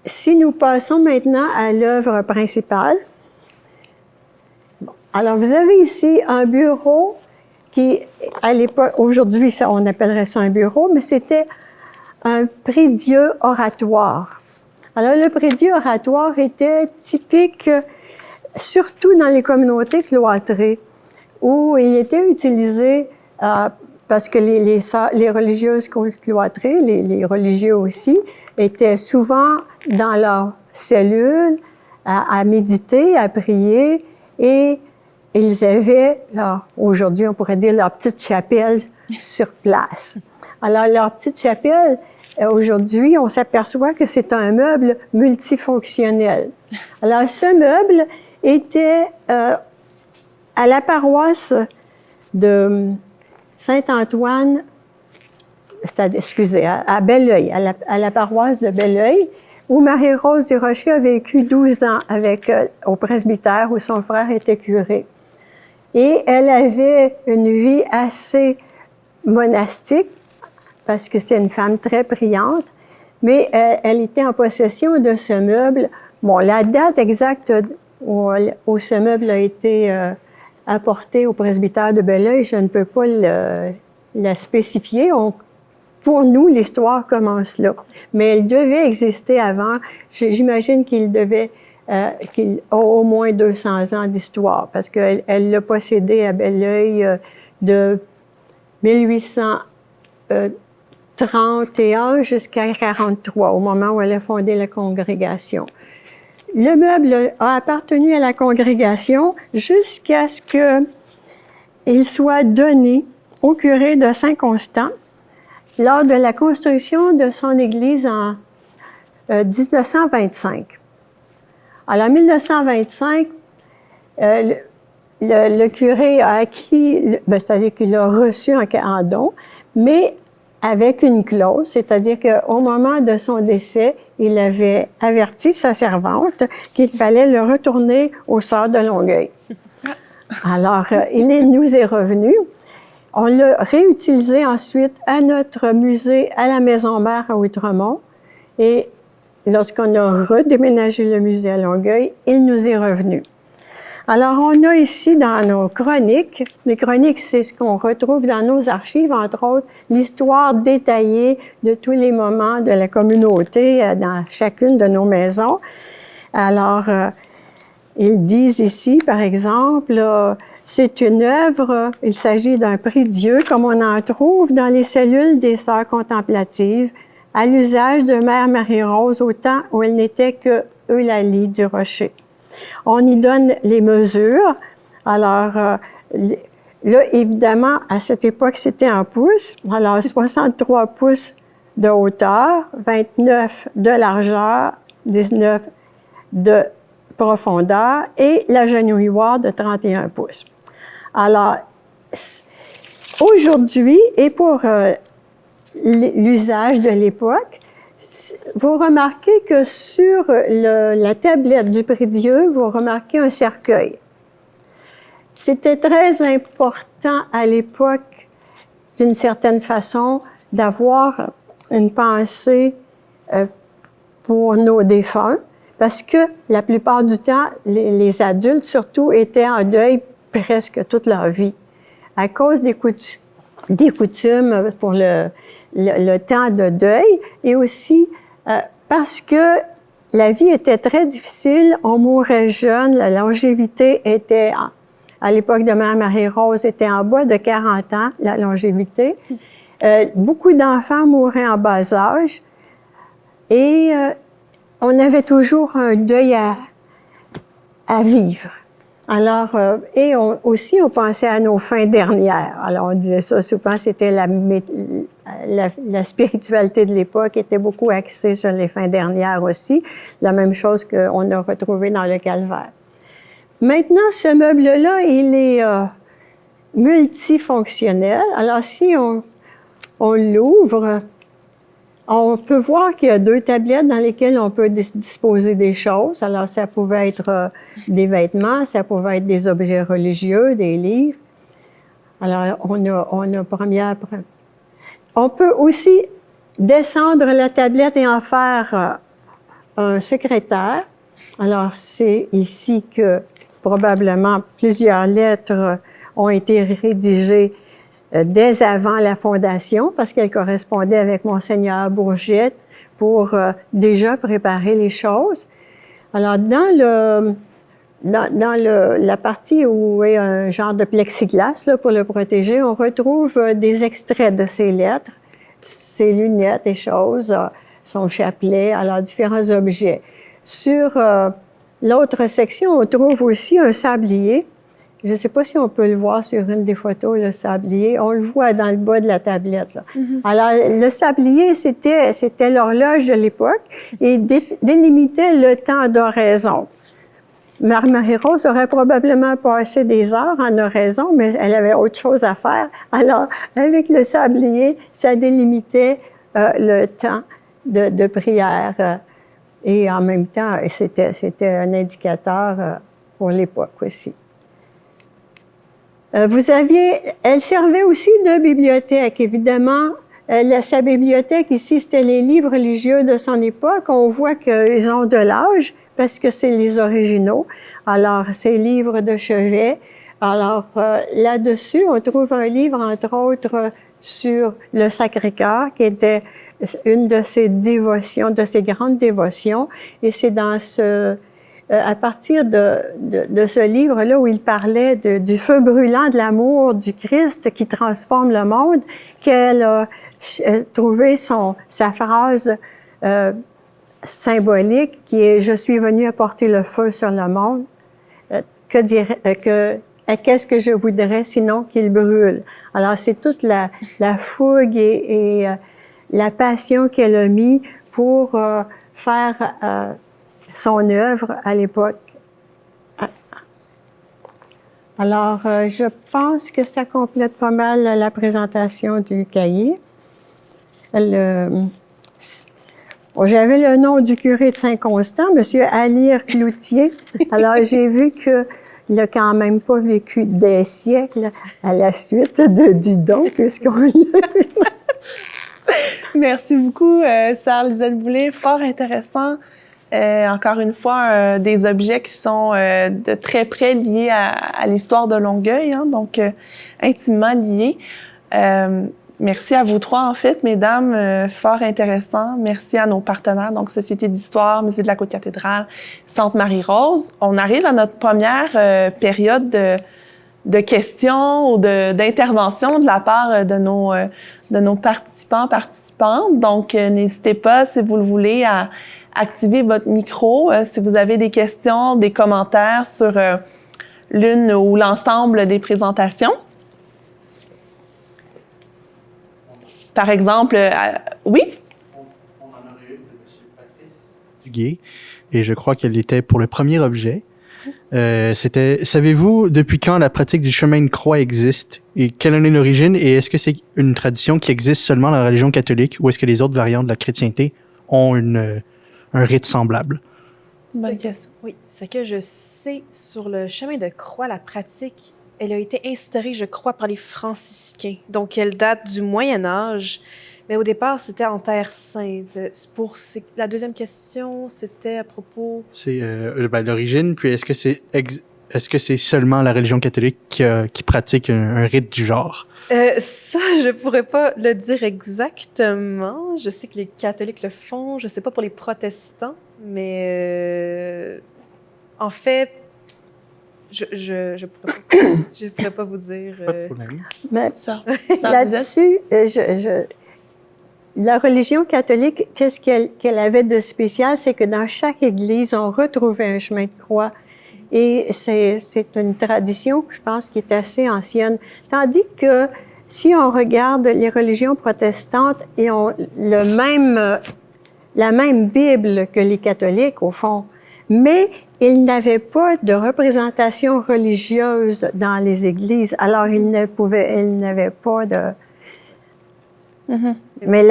si nous passons maintenant à l'œuvre principale. Bon, alors, vous avez ici un bureau qui, à l'époque, aujourd'hui, on appellerait ça un bureau, mais c'était un prie-Dieu oratoire. Alors, le prie-Dieu oratoire était typique, surtout dans les communautés cloîtrées, où il était utilisé parce que les religieuses cloîtrées, les religieux aussi, étaient souvent dans leur cellule à méditer, à prier, et ils avaient, aujourd'hui, on pourrait dire, leur petite chapelle sur place. Alors, leur petite chapelle, aujourd'hui, on s'aperçoit que c'est un meuble multifonctionnel. Alors, ce meuble était à la paroisse de Saint-Antoine, à Belleuil, à la paroisse de Belleuil, où Marie-Rose Durocher a vécu 12 ans au presbytère où son frère était curé. Et elle avait une vie assez monastique, parce que c'était une femme très priante, mais elle était en possession de ce meuble. Bon, la date exacte où ce meuble a été apporté au presbytère de Belleuil, je ne peux pas la spécifier. Pour nous, l'histoire commence là. Mais elle devait exister avant. J'imagine qu'il a au moins 200 ans d'histoire, parce qu'elle l'a possédé à Belleuil de 1831 jusqu'à 1943, au moment où elle a fondé la congrégation. Le meuble a appartenu à la congrégation jusqu'à ce que il soit donné au curé de Saint-Constant lors de la construction de son église en 1925. Alors, en 1925, le curé a acquis, c'est-à-dire qu'il a reçu en don, mais avec une clause, c'est-à-dire qu'au moment de son décès, il avait averti sa servante qu'il fallait le retourner aux Sœurs de Longueuil. Alors, nous est revenu. On l'a réutilisé ensuite à notre musée à la Maison-Mère à Outremont. Et lorsqu'on a redéménagé le musée à Longueuil, il nous est revenu. Alors, on a ici dans nos chroniques, les chroniques, c'est ce qu'on retrouve dans nos archives, entre autres, l'histoire détaillée de tous les moments de la communauté dans chacune de nos maisons. Alors, ils disent ici, par exemple, c'est une œuvre, il s'agit d'un prix Dieu, comme on en trouve dans les cellules des Sœurs contemplatives, à l'usage de Mère Marie-Rose au temps où elle n'était que Eulalie du Rocher. On y donne les mesures. Alors, là, évidemment, à cette époque, c'était en pouces. Alors, 63 pouces de hauteur, 29 de largeur, 19 de profondeur et l'agenouilloir de 31 pouces. Alors, aujourd'hui, et pour l'usage de l'époque, vous remarquez que sur la tablette du prie-Dieu, vous remarquez un cercueil. C'était très important à l'époque, d'une certaine façon, d'avoir une pensée pour nos défunts, parce que la plupart du temps, les adultes surtout étaient en deuil presque toute leur vie, à cause des coutumes pour le temps de deuil, et aussi parce que la vie était très difficile, on mourait jeune, la longévité était, à l'époque de Mère Marie-Rose, était en bas de 40 ans, la longévité. Beaucoup d'enfants mouraient en bas âge, et on avait toujours un deuil à vivre. Alors, et aussi, on pensait à nos fins dernières. Alors, on disait ça souvent, c'était la spiritualité de l'époque était beaucoup axée sur les fins dernières aussi. La même chose qu'on a retrouvé dans le calvaire. Maintenant, ce meuble-là, il est multifonctionnel. Alors, si on l'ouvre, on peut voir qu'il y a 2 tablettes dans lesquelles on peut disposer des choses. Alors, ça pouvait être des vêtements, ça pouvait être des objets religieux, des livres. Alors, on a première... On peut aussi descendre la tablette et en faire un secrétaire. Alors, c'est ici que probablement plusieurs lettres ont été rédigées dès avant la fondation, parce qu'elle correspondait avec Monseigneur Bourget pour déjà préparer les choses. Alors, dans la partie où il y a un genre de plexiglas là, pour le protéger, on retrouve des extraits de ces lettres, ses lunettes et choses, son chapelet, alors différents objets. Sur l'autre section, on trouve aussi un sablier. Je ne sais pas si on peut le voir sur une des photos, le sablier. On le voit dans le bas de la tablette. Là. Mm-hmm. Alors, le sablier, c'était l'horloge de l'époque et délimitait le temps d'oraison. Mère Marie-Rose aurait probablement passé des heures en oraison, mais elle avait autre chose à faire. Alors, avec le sablier, ça délimitait le temps de prière. Et en même temps, c'était un indicateur pour l'époque aussi. Elle servait aussi de bibliothèque, évidemment. Sa bibliothèque ici, c'était les livres religieux de son époque. On voit qu'ils ont de l'âge parce que c'est les originaux. Alors, ces livres de chevet. Alors, là-dessus, on trouve un livre, entre autres, sur le Sacré-Cœur, qui était une de ses dévotions, de ses grandes dévotions. Et c'est dans à partir de ce livre-là où il parlait du feu brûlant de l'amour du Christ qui transforme le monde, qu'elle a trouvé sa phrase symbolique qui est « Je suis venue apporter le feu sur le monde », qu'elle qu'est-ce que je voudrais sinon qu'il brûle. Alors, c'est toute la fougue et la passion qu'elle a mis pour faire son œuvre à l'époque. Alors, je pense que ça complète pas mal la présentation du cahier. J'avais le nom du curé de Saint-Constant, M. Alire Cloutier. Alors, j'ai vu qu'il n'a quand même pas vécu des siècles à la suite du don, puisqu'on l'a vu. Merci beaucoup, Sœur Lisette Boulay. Fort intéressant. Encore une fois, des objets qui sont de très près liés à l'histoire de Longueuil, hein, donc intimement liés. Merci à vous trois, en fait, mesdames, fort intéressant. Merci à nos partenaires, donc Société d'histoire, Musée de la Côte-Cathédrale, Centre Marie-Rose. On arrive à notre première période de questions ou d'interventions de la part de nos participantes. Donc, n'hésitez pas, si vous le voulez, à activer votre micro si vous avez des questions, des commentaires sur l'une ou l'ensemble des présentations. Par exemple, oui? On en aurait une de M. Patrice Duguay, et je crois qu'elle était pour le premier objet. Savez-vous depuis quand la pratique du chemin de croix existe et quelle en est l'origine, et est-ce que c'est une tradition qui existe seulement dans la religion catholique ou est-ce que les autres variantes de la chrétienté ont un rite semblable? Bonne question. Oui, ce que je sais sur le chemin de croix, la pratique, elle a été instaurée, je crois, par les franciscains. Donc, elle date du Moyen Âge. Mais au départ, c'était en Terre Sainte. La deuxième question, c'était à propos... C'est l'origine, puis est-ce que c'est seulement la religion catholique qui pratique un rite du genre? Ça, je pourrais pas le dire exactement. Je sais que les catholiques le font. Je sais pas pour les protestants, mais en fait, je pourrais pas vous dire. Pas de problème. Mais Ça là-dessus, la religion catholique, qu'est-ce qu'elle avait de spécial, c'est que dans chaque église, on retrouvait un chemin de croix. Et c'est une tradition, je pense, qui est assez ancienne. Tandis que si on regarde les religions protestantes, ils ont la même Bible que les catholiques, au fond. Mais ils n'avaient pas de représentation religieuse dans les églises. Alors, ils n'avaient pas de... Mm-hmm. Mais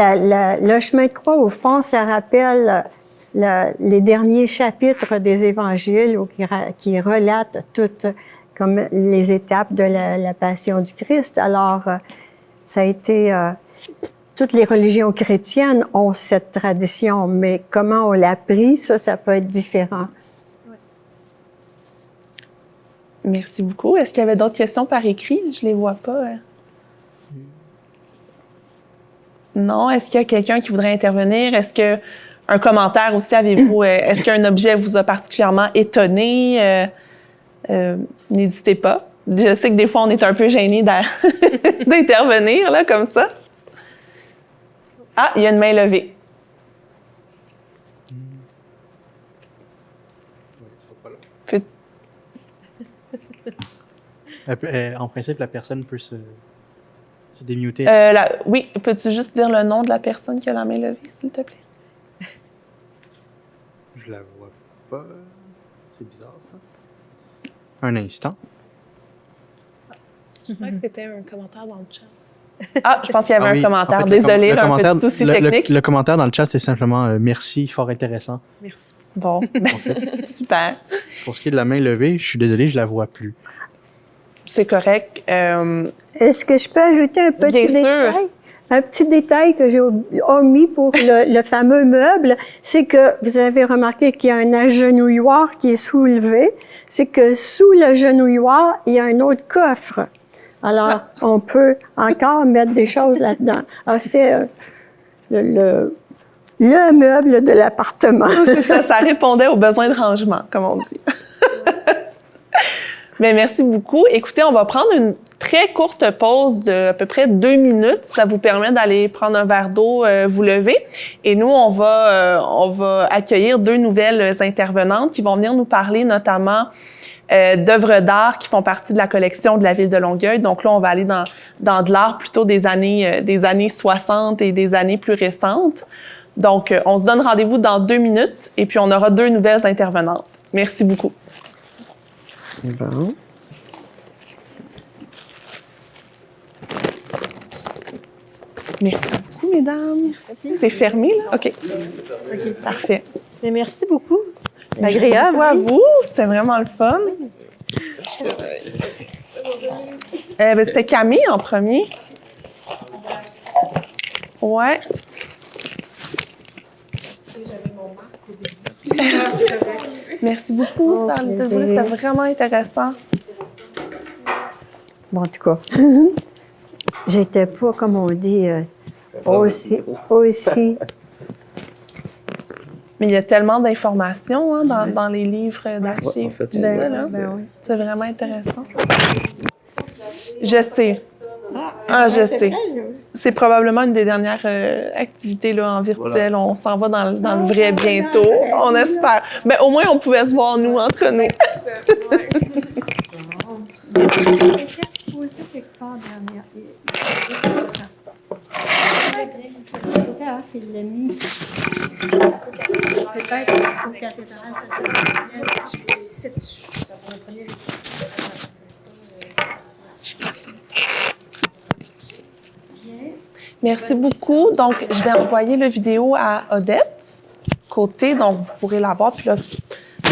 le chemin de croix, au fond, ça rappelle les derniers chapitres des évangiles qui relatent toutes comme les étapes de la passion du Christ. Alors, ça a été... toutes les religions chrétiennes ont cette tradition, mais comment on l'a pris, ça peut être différent. Merci beaucoup. Est-ce qu'il y avait d'autres questions par écrit? Je les vois pas. Non? Est-ce qu'il y a quelqu'un qui voudrait intervenir? Est-ce que un commentaire aussi, avez-vous? Est-ce qu'un objet vous a particulièrement étonné? N'hésitez pas. Je sais que des fois, on est un peu gêné d'intervenir, là, comme ça. Ah, il y a une main levée. En principe, la personne peut se démuter. Oui, peux-tu juste dire le nom de la personne qui a la main levée, s'il te plaît? Je la vois pas. C'est bizarre, ça. Un instant. Je crois que c'était un commentaire dans le chat. Ah, je pense qu'il y avait oui. un commentaire. En fait, Désolée, un commentaire, petit souci technique. Le commentaire dans le chat, c'est simplement merci, fort intéressant. Merci. Bon, super. Pour ce qui est de la main levée, je suis désolé, je la vois plus. C'est correct. Est-ce que je peux ajouter un petit Bien sûr. détail? Un petit détail que j'ai omis pour le fameux meuble, c'est que vous avez remarqué qu'il y a un agenouilloir qui est soulevé. C'est que sous l'agenouilloir, il y a un autre coffre. Alors, on peut encore mettre des choses là-dedans. Alors, c'était le meuble de l'appartement. Ça répondait aux besoins de rangement, comme on dit. Mais merci beaucoup. Écoutez, on va prendre une très courte pause de à peu près 2 minutes. Ça vous permet d'aller prendre un verre d'eau, vous lever. Et nous, on va accueillir 2 nouvelles intervenantes qui vont venir nous parler notamment d'œuvres d'art qui font partie de la collection de la Ville de Longueuil. Donc là, on va aller dans de l'art plutôt des années 60 et des années plus récentes. Donc, on se donne rendez-vous dans 2 minutes et puis on aura 2 nouvelles intervenantes. Merci beaucoup. Bon. Merci beaucoup, mesdames. Merci. C'est fermé, là? OK. Parfait. Mais merci beaucoup. Agréable. À vous. C'était vraiment le fun. C'était Camille en premier. Ouais. Merci beaucoup, Sarah. C'était vraiment intéressant. Bon, en tout cas, j'étais pas, comme on dit, aussi. Mais il y a tellement d'informations hein, dans les livres d'archives. En fait, Oui. C'est vraiment intéressant. Je sais. Je sais. C'est probablement une des dernières activités là, en virtuel. On s'en va dans le vrai bientôt. On espère. Mais au moins, on pouvait se voir, nous, entre nous. Merci beaucoup. Donc, je vais envoyer la vidéo à Odette, côté, donc vous pourrez la voir. Puis là,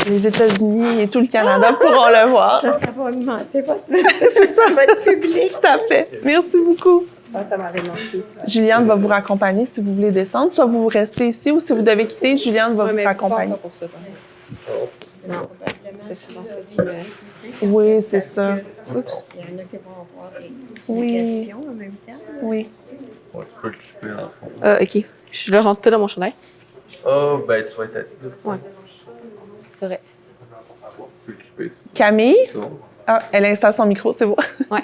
les États-Unis et tout le Canada pourront le voir. Ça va augmenter votre C'est ça, votre public. Tout à fait. Merci beaucoup. ça m'avait manqué. Juliane va vous raccompagner si vous voulez descendre. Soit vous restez ici ou si vous devez quitter, Juliane va vous raccompagner. Pas pour ça, Non. c'est souvent ça qui Oui, c'est ça. Oups. Il y en a qui vont avoir des Oui. questions en même temps. Oui. Ouais, tu peux le couper dans le fond. OK. Je le rentre pas dans mon chandail. Oh, ben tu vas être assis là. Ouais. C'est vrai. Tu peux le couper. Camille? C'est bon. Ah, elle installe son micro, c'est bon. Ouais.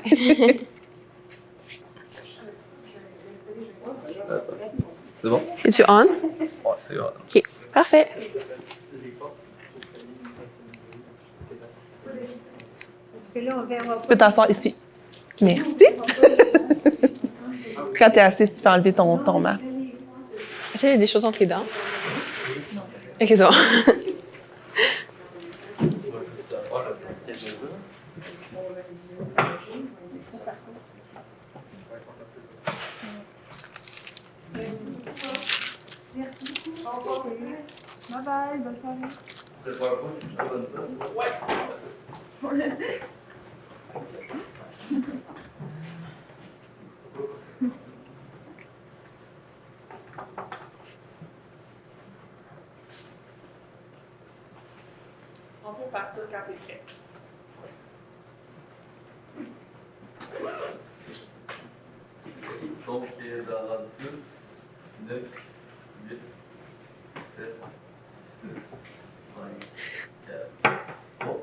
C'est bon? Es-tu on? Ouais, c'est bon. OK. Parfait. Tu peux t'asseoir ici. Merci. Quand tu es assis, tu peux enlever ton masque. Est-ce que j'ai des choses entre les dents? OK, c'est bon. On peut partir quand tu es prêt. Donc, dans 10, 9, 8, 7, 6, 5, 4, 3.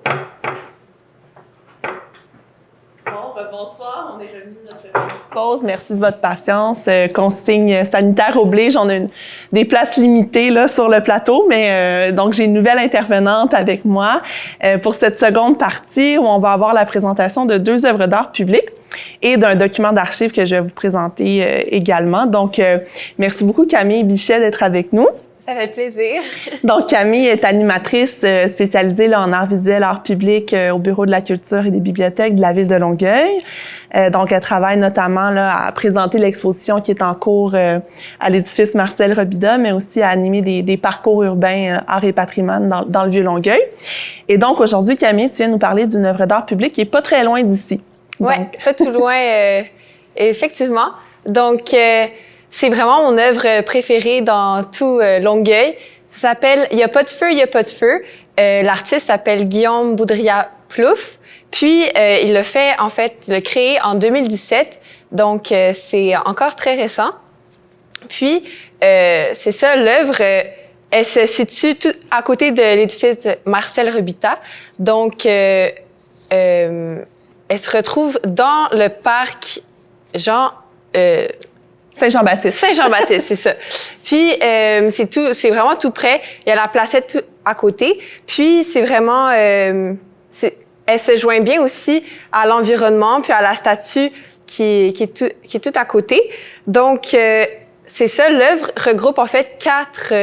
Bon, bonsoir. On est revenu de notre petite pause. Merci de votre patience. Consigne sanitaire oblige. On a des places limitées là, sur le plateau, mais donc j'ai une nouvelle intervenante avec moi pour cette seconde partie où on va avoir la présentation de 2 œuvres d'art publiques et d'un document d'archives que je vais vous présenter également. Donc, merci beaucoup Camille Bichet d'être avec nous. Ça fait plaisir. Donc, Camille est animatrice spécialisée là, en art visuel, art public au Bureau de la culture et des bibliothèques de la Ville de Longueuil. Donc, elle travaille notamment là, à présenter l'exposition qui est en cours à l'édifice Marcel Robida, mais aussi à animer des parcours urbains art et patrimoine dans le Vieux-Longueuil. Et donc, aujourd'hui, Camille, tu viens nous parler d'une œuvre d'art public qui est pas très loin d'ici. Oui, pas tout loin, effectivement. Donc, c'est vraiment mon œuvre préférée dans tout Longueuil. Ça s'appelle « Il y a pas de feu, il y a pas de feu ». L'artiste s'appelle Guillaume Boudria-Plouffe. Puis, il l'a fait, en fait, il l'a créé en 2017. Donc, c'est encore très récent. Puis, c'est ça, l'œuvre, elle se situe tout à côté de l'édifice Marcel Robida. Donc, elle se retrouve dans le parc Saint-Jean-Baptiste. Saint-Jean-Baptiste, c'est ça. Puis, c'est vraiment tout près. Il y a la placette à côté. Puis, c'est vraiment... elle elle se joint bien aussi à l'environnement puis à la statue qui est tout à côté. Donc, c'est ça, l'œuvre regroupe en fait 4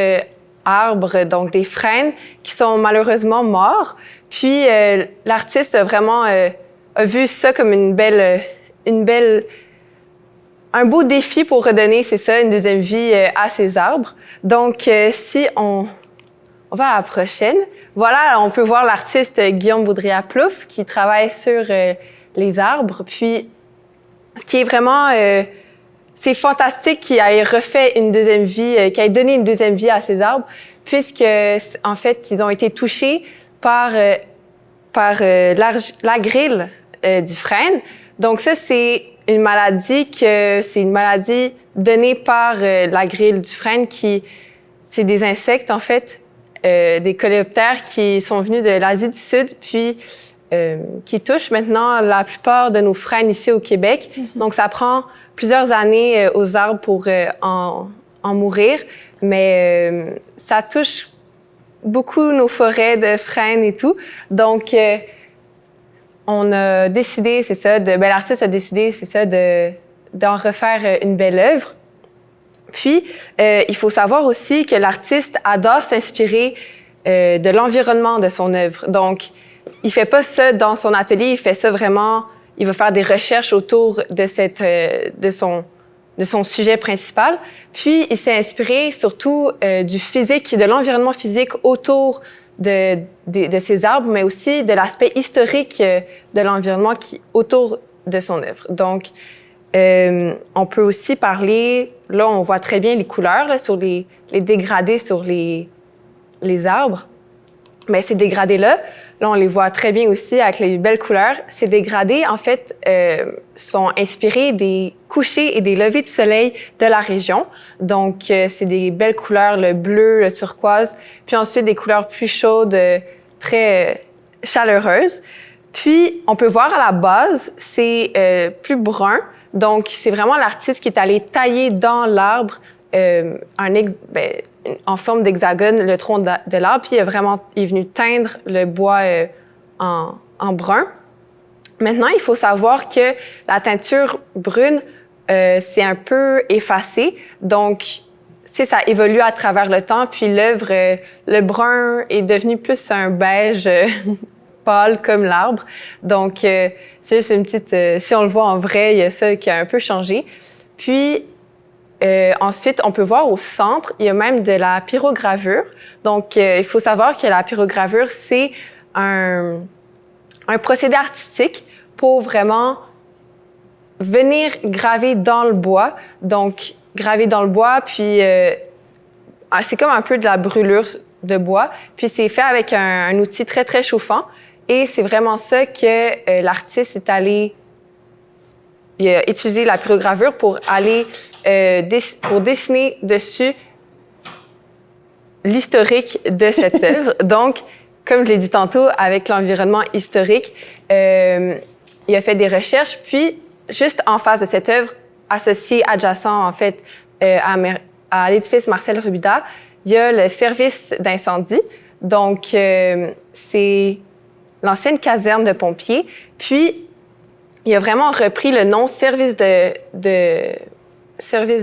arbres, donc des frênes qui sont malheureusement morts. Puis, l'artiste a vraiment a vu ça comme un beau défi pour redonner, c'est ça, une deuxième vie à ces arbres. Donc, si on va à la prochaine. Voilà, on peut voir l'artiste Guillaume Boudria-Plouffe qui travaille sur les arbres. Puis, ce qui est vraiment... c'est fantastique qu'il ait refait une deuxième vie, qu'il ait donné une deuxième vie à ces arbres, puisque, en fait, ils ont été touchés par la grille du frêne. Donc, ça, c'est une maladie donnée par la grille du frêne c'est des insectes, en fait, des coléoptères qui sont venus de l'Asie du Sud, puis qui touchent maintenant la plupart de nos frênes ici au Québec. Donc, ça prend plusieurs années aux arbres pour en mourir, mais ça touche beaucoup nos forêts de frênes et tout. Donc, on a décidé, c'est ça, l'artiste a décidé, c'est ça, d'en refaire une belle œuvre. Puis, il faut savoir aussi que l'artiste adore s'inspirer de l'environnement de son œuvre. Donc, il fait pas ça dans son atelier, il fait ça vraiment, il va faire des recherches autour de son sujet principal. Puis, il s'est inspiré surtout du physique, de l'environnement physique autour de ces arbres, mais aussi de l'aspect historique de l'environnement autour de son œuvre. Donc, on peut aussi parler, là, on voit très bien les couleurs là, sur les dégradés sur les arbres. Mais ces dégradés-là, on les voit très bien aussi avec les belles couleurs. Ces dégradés, en fait, sont inspirés des couchers et des levées de soleil de la région. Donc, c'est des belles couleurs, le bleu, le turquoise, puis ensuite des couleurs plus chaudes, très chaleureuses. Puis, on peut voir à la base, c'est plus brun. Donc, c'est vraiment l'artiste qui est allé tailler dans l'arbre en forme d'hexagone le tronc de l'arbre, puis il est venu teindre le bois en brun. Maintenant, il faut savoir que la teinture brune, c'est un peu effacé. Donc, tu sais, ça évolue à travers le temps, puis l'œuvre, le brun est devenu plus un beige pâle comme l'arbre. Donc, c'est juste une petite... si on le voit en vrai, il y a ça qui a un peu changé. Puis, ensuite, on peut voir au centre, il y a même de la pyrogravure. Donc, il faut savoir que la pyrogravure, c'est un procédé artistique pour vraiment venir graver dans le bois. Donc, graver dans le bois, puis c'est comme un peu de la brûlure de bois. Puis, c'est fait avec un outil très, très chauffant. Et c'est vraiment ça que l'artiste est allé... Il a utilisé la pyrogravure pour aller pour dessiner dessus l'historique de cette œuvre. Donc, comme je l'ai dit tantôt, avec l'environnement historique, il a fait des recherches. Puis, juste en face de cette œuvre, associée, adjacent en fait à l'édifice Marcel Rubida, il y a le service d'incendie. Donc, c'est l'ancienne caserne de pompiers. Puis, il a vraiment repris le nom service de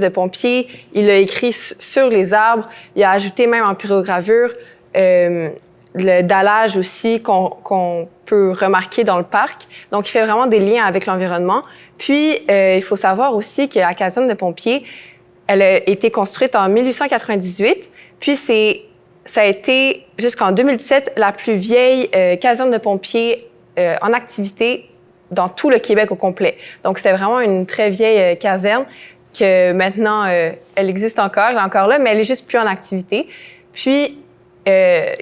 pompiers. Il l'a écrit sur les arbres. Il a ajouté même en pyrogravure le dallage aussi qu'on peut remarquer dans le parc. Donc, il fait vraiment des liens avec l'environnement. Puis, il faut savoir aussi que la caserne de pompiers, elle a été construite en 1898. Puis, ça a été, jusqu'en 2017, la plus vieille caserne de pompiers en activité dans tout le Québec au complet. Donc, c'était vraiment une très vieille caserne que maintenant, elle existe encore, elle est encore là, mais elle est juste plus en activité. Puis,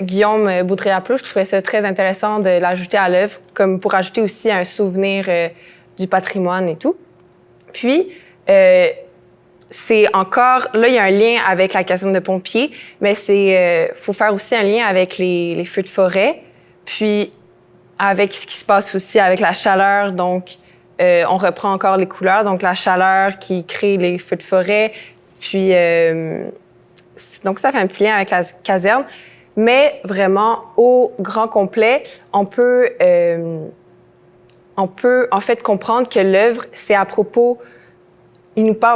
Guillaume Boudria-Plouffe, je trouvais ça très intéressant de l'ajouter à l'œuvre, comme pour ajouter aussi un souvenir du patrimoine et tout. Puis, c'est encore... Là, il y a un lien avec la caserne de pompiers, mais faut faire aussi un lien avec les feux de forêt, puis avec ce qui se passe aussi avec la chaleur. Donc, on reprend encore les couleurs. Donc, la chaleur qui crée les feux de forêt. Puis, donc, ça fait un petit lien avec la caserne. mais vraiment au grand complet, on peut en fait comprendre que l'œuvre, c'est à propos,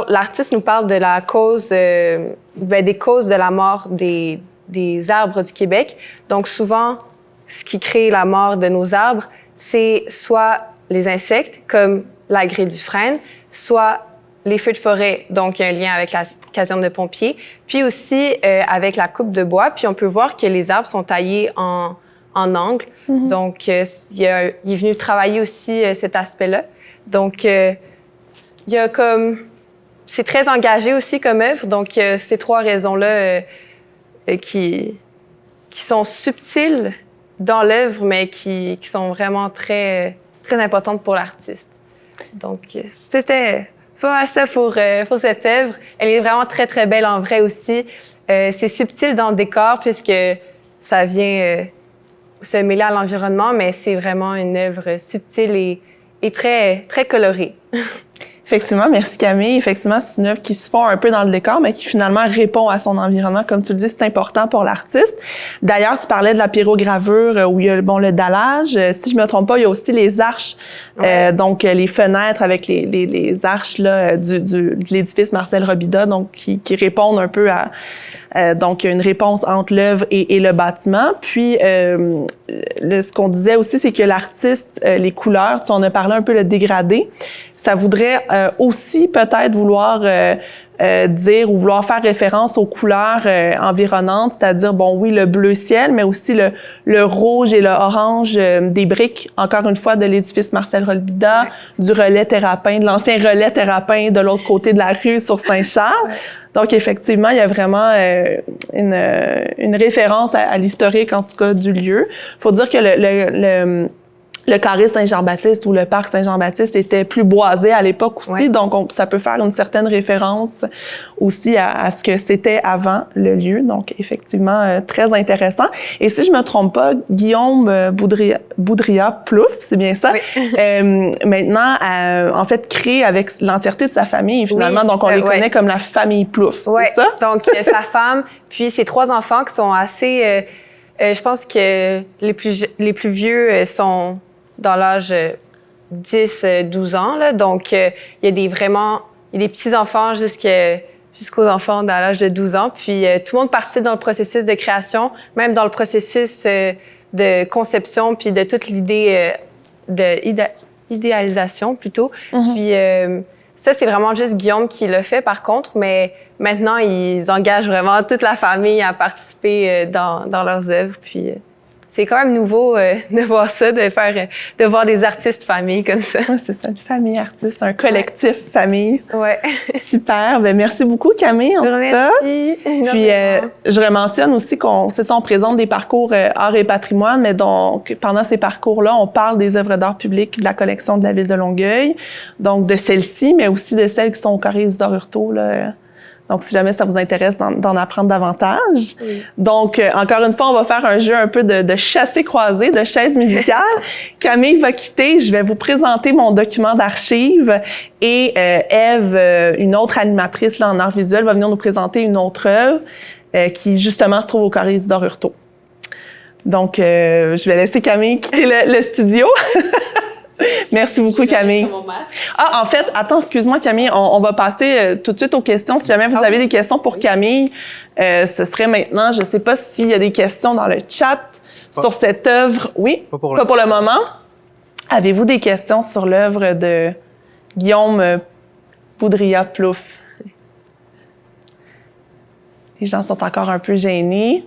l'artiste nous parle de la cause, des causes de la mort des arbres du Québec. Donc souvent, ce qui crée la mort de nos arbres, c'est soit les insectes, comme la grille du frêne, soit les feux de forêt, donc il y a un lien avec la caserne de pompiers, puis aussi avec la coupe de bois. Puis on peut voir que les arbres sont taillés en angle. Donc, il est venu travailler aussi cet aspect-là. Donc, il y a comme... C'est très engagé aussi comme œuvre. Donc, ces trois raisons-là qui sont subtiles dans l'œuvre, mais qui sont vraiment très, très importantes pour l'artiste. Donc, c'était pas ça pour cette œuvre. Elle est vraiment très, très belle en vrai aussi. C'est subtil dans le décor puisque ça vient se mêler à l'environnement, mais c'est vraiment une œuvre subtile et très, très colorée. Effectivement, merci Camille. Effectivement, c'est une œuvre qui se fond un peu dans le décor, mais qui finalement répond à son environnement. Comme tu le dis, c'est important pour l'artiste. D'ailleurs, tu parlais de la pyrogravure où il y a le dallage. Si je me trompe pas, il y a aussi les arches, donc les fenêtres avec les arches là, de l'édifice Marcel Robida, donc qui répondent un peu à donc une réponse entre l'œuvre et le bâtiment. Puis ce qu'on disait aussi, c'est que l'artiste, les couleurs, tu en as parlé un peu, le dégradé, ça voudrait aussi peut-être vouloir dire ou vouloir faire référence aux couleurs environnantes, c'est-à-dire, bon, oui, le bleu ciel, mais aussi le rouge et le orange des briques, encore une fois, de l'édifice Marcel Robida, du relais Thérapin, de l'ancien relais Thérapin de l'autre côté de la rue sur Saint-Charles. Donc, effectivement, il y a vraiment une référence à l'historique, en tout cas, du lieu. Il faut dire que le carré Saint-Jean-Baptiste ou le parc Saint-Jean-Baptiste était plus boisé à l'époque aussi, donc ça peut faire une certaine référence aussi à ce que c'était avant le lieu. Donc, effectivement, très intéressant. Et si je me trompe pas, Guillaume Boudria-Plouffe, c'est bien ça, maintenant, en fait, crée avec l'entièreté de sa famille, finalement. Donc, on les connaît comme la famille Plouffe, c'est ça? Donc, sa femme, puis ses 3 enfants qui sont assez... je pense que les plus vieux sont dans l'âge 10-12 ans. Là. Donc, il y a des petits-enfants jusqu'aux enfants dans l'âge de 12 ans. Puis, tout le monde participe dans le processus de création, même dans le processus de conception, puis de toute l'idée d'idéalisation plutôt. Puis, ça, c'est vraiment juste Guillaume qui le fait, par contre. Mais maintenant, ils engagent vraiment toute la famille à participer dans leurs œuvres. Puis, c'est quand même nouveau de voir ça, de voir des artistes famille comme ça. Oui, c'est ça, une famille artiste, un collectif famille. Ouais. Super. Ben, merci beaucoup, Camille, en tout cas. Merci. Puis, je mentionne aussi on présente des parcours art et patrimoine, mais donc, pendant ces parcours-là, on parle des œuvres d'art public de la collection de la Ville de Longueuil, donc de celles-ci, mais aussi de celles qui sont au carré Isidore Hurtaud, là. Donc, si jamais ça vous intéresse d'en apprendre davantage. Oui. Donc, encore une fois, on va faire un jeu un peu de chassé-croisé, de chaise musicale. Camille va quitter. Je vais vous présenter mon document d'archives et Ève, une autre animatrice là, en art visuel, va venir nous présenter une autre œuvre qui, justement, se trouve au carré Isidore Hurtaud. Donc, je vais laisser Camille quitter le studio. Merci beaucoup, Camille. Ah, en fait, attends, excuse-moi, Camille, on va passer tout de suite aux questions. Si jamais vous avez des questions pour Camille, ce serait maintenant, je ne sais pas s'il y a des questions dans le chat sur cette œuvre. Oui? Pas pour le moment. Avez-vous des questions sur l'œuvre de Guillaume Boudria-Plouffe? Les gens sont encore un peu gênés.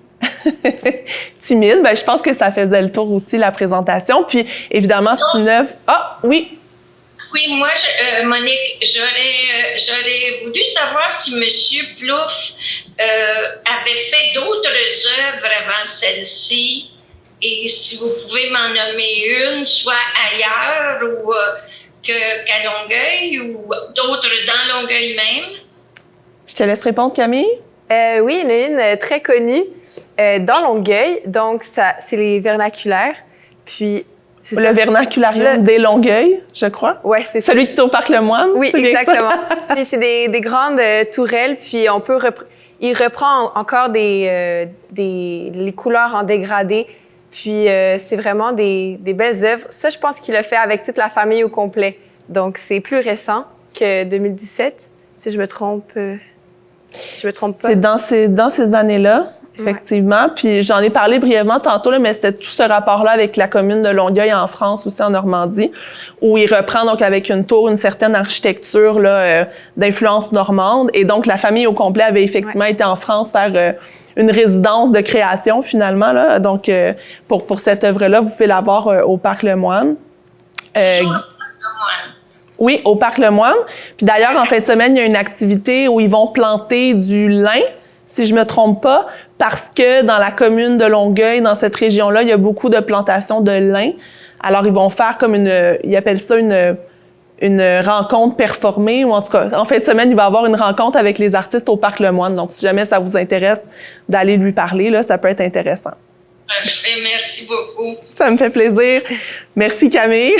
Timide, ben je pense que ça faisait le tour aussi, la présentation. Puis, évidemment, c'est une œuvre... Ah, oui! Oui, moi, Monique, j'aurais voulu savoir si M. Plouffe avait fait d'autres œuvres avant celle-ci et si vous pouvez m'en nommer une, soit ailleurs ou qu'à Longueuil ou d'autres dans Longueuil même. Je te laisse répondre, Camille. Oui, il y en a une très connue. Dans Longueuil, donc c'est les vernaculaires. Puis le vernacularium des Longueuil, je crois. Oui, c'est ça. Celui qui est au Parc Lemoine. Oui, exactement. Puis c'est des grandes tourelles, puis il reprend encore les couleurs en dégradé. Puis c'est vraiment des belles œuvres. Ça, je pense qu'il l'a fait avec toute la famille au complet. Donc, c'est plus récent que 2017, si je me trompe. Je me trompe pas. C'est dans ces années-là, effectivement. Puis j'en ai parlé brièvement tantôt, là, mais c'était tout ce rapport-là avec la commune de Longueuil en France, aussi en Normandie, où il reprend donc avec une tour une certaine architecture là, d'influence normande. Et donc, la famille au complet avait effectivement été en France faire une résidence de création, finalement. Là. Donc, pour cette œuvre-là, vous pouvez la voir au Parc Lemoine. Oui, au Parc Lemoine. Puis d'ailleurs, en fin de semaine, il y a une activité où ils vont planter du lin, si je me trompe pas, parce que dans la commune de Longueuil, dans cette région-là, il y a beaucoup de plantations de lin. Alors, ils vont faire comme ils appellent ça une rencontre performée, ou en tout cas, en fin de semaine, il va y avoir une rencontre avec les artistes au Parc Lemoine. Donc, si jamais ça vous intéresse d'aller lui parler, là, ça peut être intéressant. Parfait, merci beaucoup. Ça me fait plaisir. Merci Camille.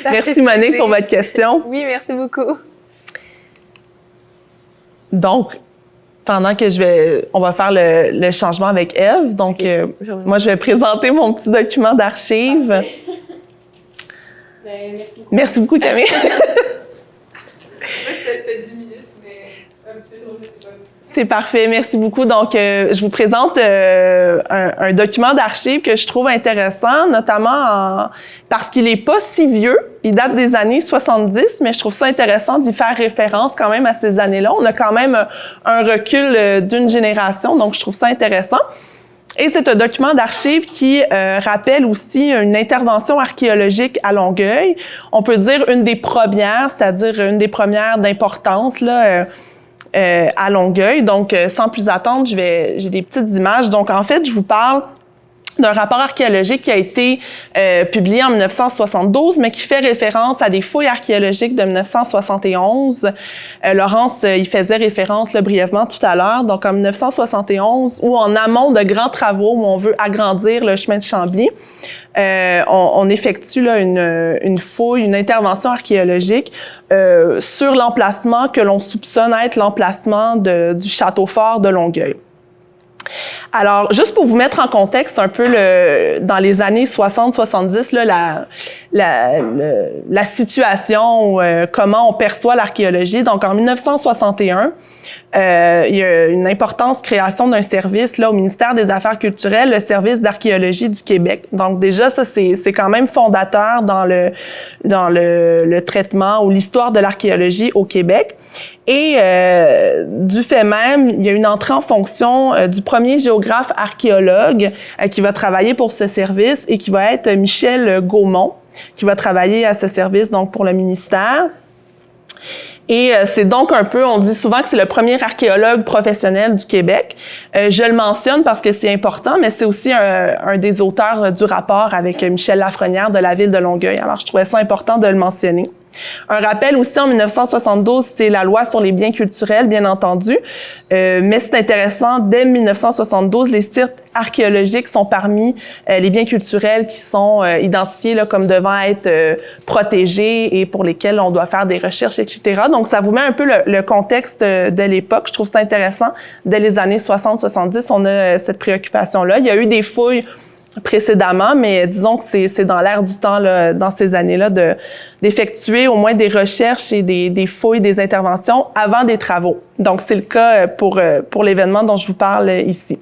Merci Monique pour votre question. Oui, merci beaucoup. Donc, pendant que on va faire le changement avec Ève. Donc, moi, je vais présenter mon petit document d'archives. Merci beaucoup Camille. C'était 10 minutes, mais un petit peu trop, je sais pas. C'est parfait, merci beaucoup. Donc, je vous présente un document d'archives que je trouve intéressant, notamment parce qu'il n'est pas si vieux. Il date des années 70, mais je trouve ça intéressant d'y faire référence quand même à ces années-là. On a quand même un recul d'une génération, donc je trouve ça intéressant. Et c'est un document d'archives qui rappelle aussi une intervention archéologique à Longueuil. On peut dire une des premières, c'est-à-dire une des premières d'importance, là, à Longueuil. Donc, sans plus attendre, j'ai des petites images. Donc, en fait, je vous parle d'un rapport archéologique qui a été publié en 1972, mais qui fait référence à des fouilles archéologiques de 1971. Laurence y faisait référence là, brièvement tout à l'heure. Donc, en 1971, où en amont de grands travaux, où on veut agrandir le chemin de Chambly, on effectue là, une fouille, une intervention archéologique sur l'emplacement que l'on soupçonne être l'emplacement du château fort de Longueuil. Alors, juste pour vous mettre en contexte un peu dans les années 60-70, la situation, comment on perçoit l'archéologie. Donc, en 1961, il y a une importante création d'un service là au ministère des Affaires culturelles, le service d'archéologie du Québec. Donc déjà, ça c'est quand même fondateur dans le traitement ou l'histoire de l'archéologie au Québec. Et du fait même, il y a une entrée en fonction du premier géographe archéologue qui va travailler pour ce service et qui va être Michel Gaumont, qui va travailler à ce service donc pour le ministère. Et c'est donc un peu, on dit souvent que c'est le premier archéologue professionnel du Québec. Je le mentionne parce que c'est important, mais c'est aussi un des auteurs du rapport avec Michel Lafrenière de la ville de Longueuil. Alors, je trouvais ça important de le mentionner. Un rappel aussi, en 1972, c'est la loi sur les biens culturels, bien entendu. Mais c'est intéressant, dès 1972, les sites archéologiques sont parmi les biens culturels qui sont identifiés là, comme devant être protégés et pour lesquels on doit faire des recherches, etc. Donc, ça vous met un peu le contexte de l'époque. Je trouve ça intéressant. Dès les années 60-70, on a cette préoccupation-là. Il y a eu des fouilles précédemment, mais disons que c'est dans l'air du temps, là, dans ces années-là, d'effectuer au moins des recherches et des fouilles, des interventions avant des travaux. Donc, c'est le cas pour l'événement dont je vous parle ici.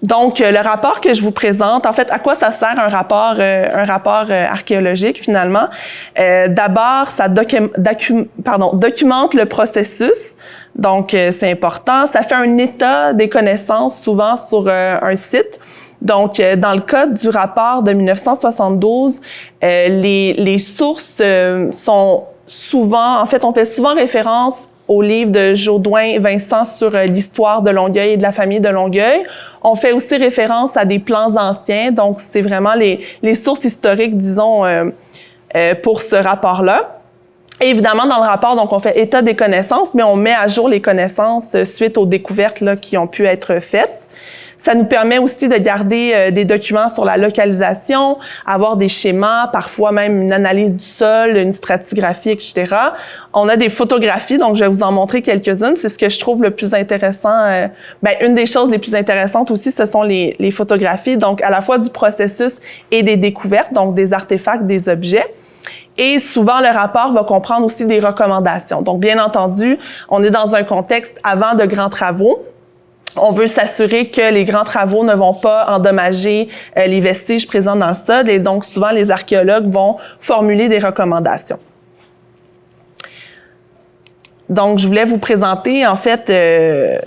Donc, le rapport que je vous présente, en fait, à quoi ça sert un rapport archéologique, finalement? D'abord, ça documente le processus. Donc, c'est important. Ça fait un état des connaissances, souvent, sur un site. Donc, dans le cas du rapport de 1972, les sources sont souvent, en fait, on fait souvent référence au livre de Jaudoin-Vincent sur l'histoire de Longueuil et de la famille de Longueuil. On fait aussi référence à des plans anciens, donc c'est vraiment les sources historiques, disons, pour ce rapport-là. Et évidemment, dans le rapport, donc on fait état des connaissances, mais on met à jour les connaissances suite aux découvertes là, qui ont pu être faites. Ça nous permet aussi de garder des documents sur la localisation, avoir des schémas, parfois même une analyse du sol, une stratigraphie, etc. On a des photographies, donc je vais vous en montrer quelques-unes. C'est ce que je trouve le plus intéressant. Une des choses les plus intéressantes aussi, ce sont les photographies, donc à la fois du processus et des découvertes, donc des artefacts, des objets. Et souvent, le rapport va comprendre aussi des recommandations. Donc, bien entendu, on est dans un contexte avant de grands travaux. On veut s'assurer que les grands travaux ne vont pas endommager les vestiges présents dans le sol et donc souvent les archéologues vont formuler des recommandations. Donc, je voulais vous présenter en fait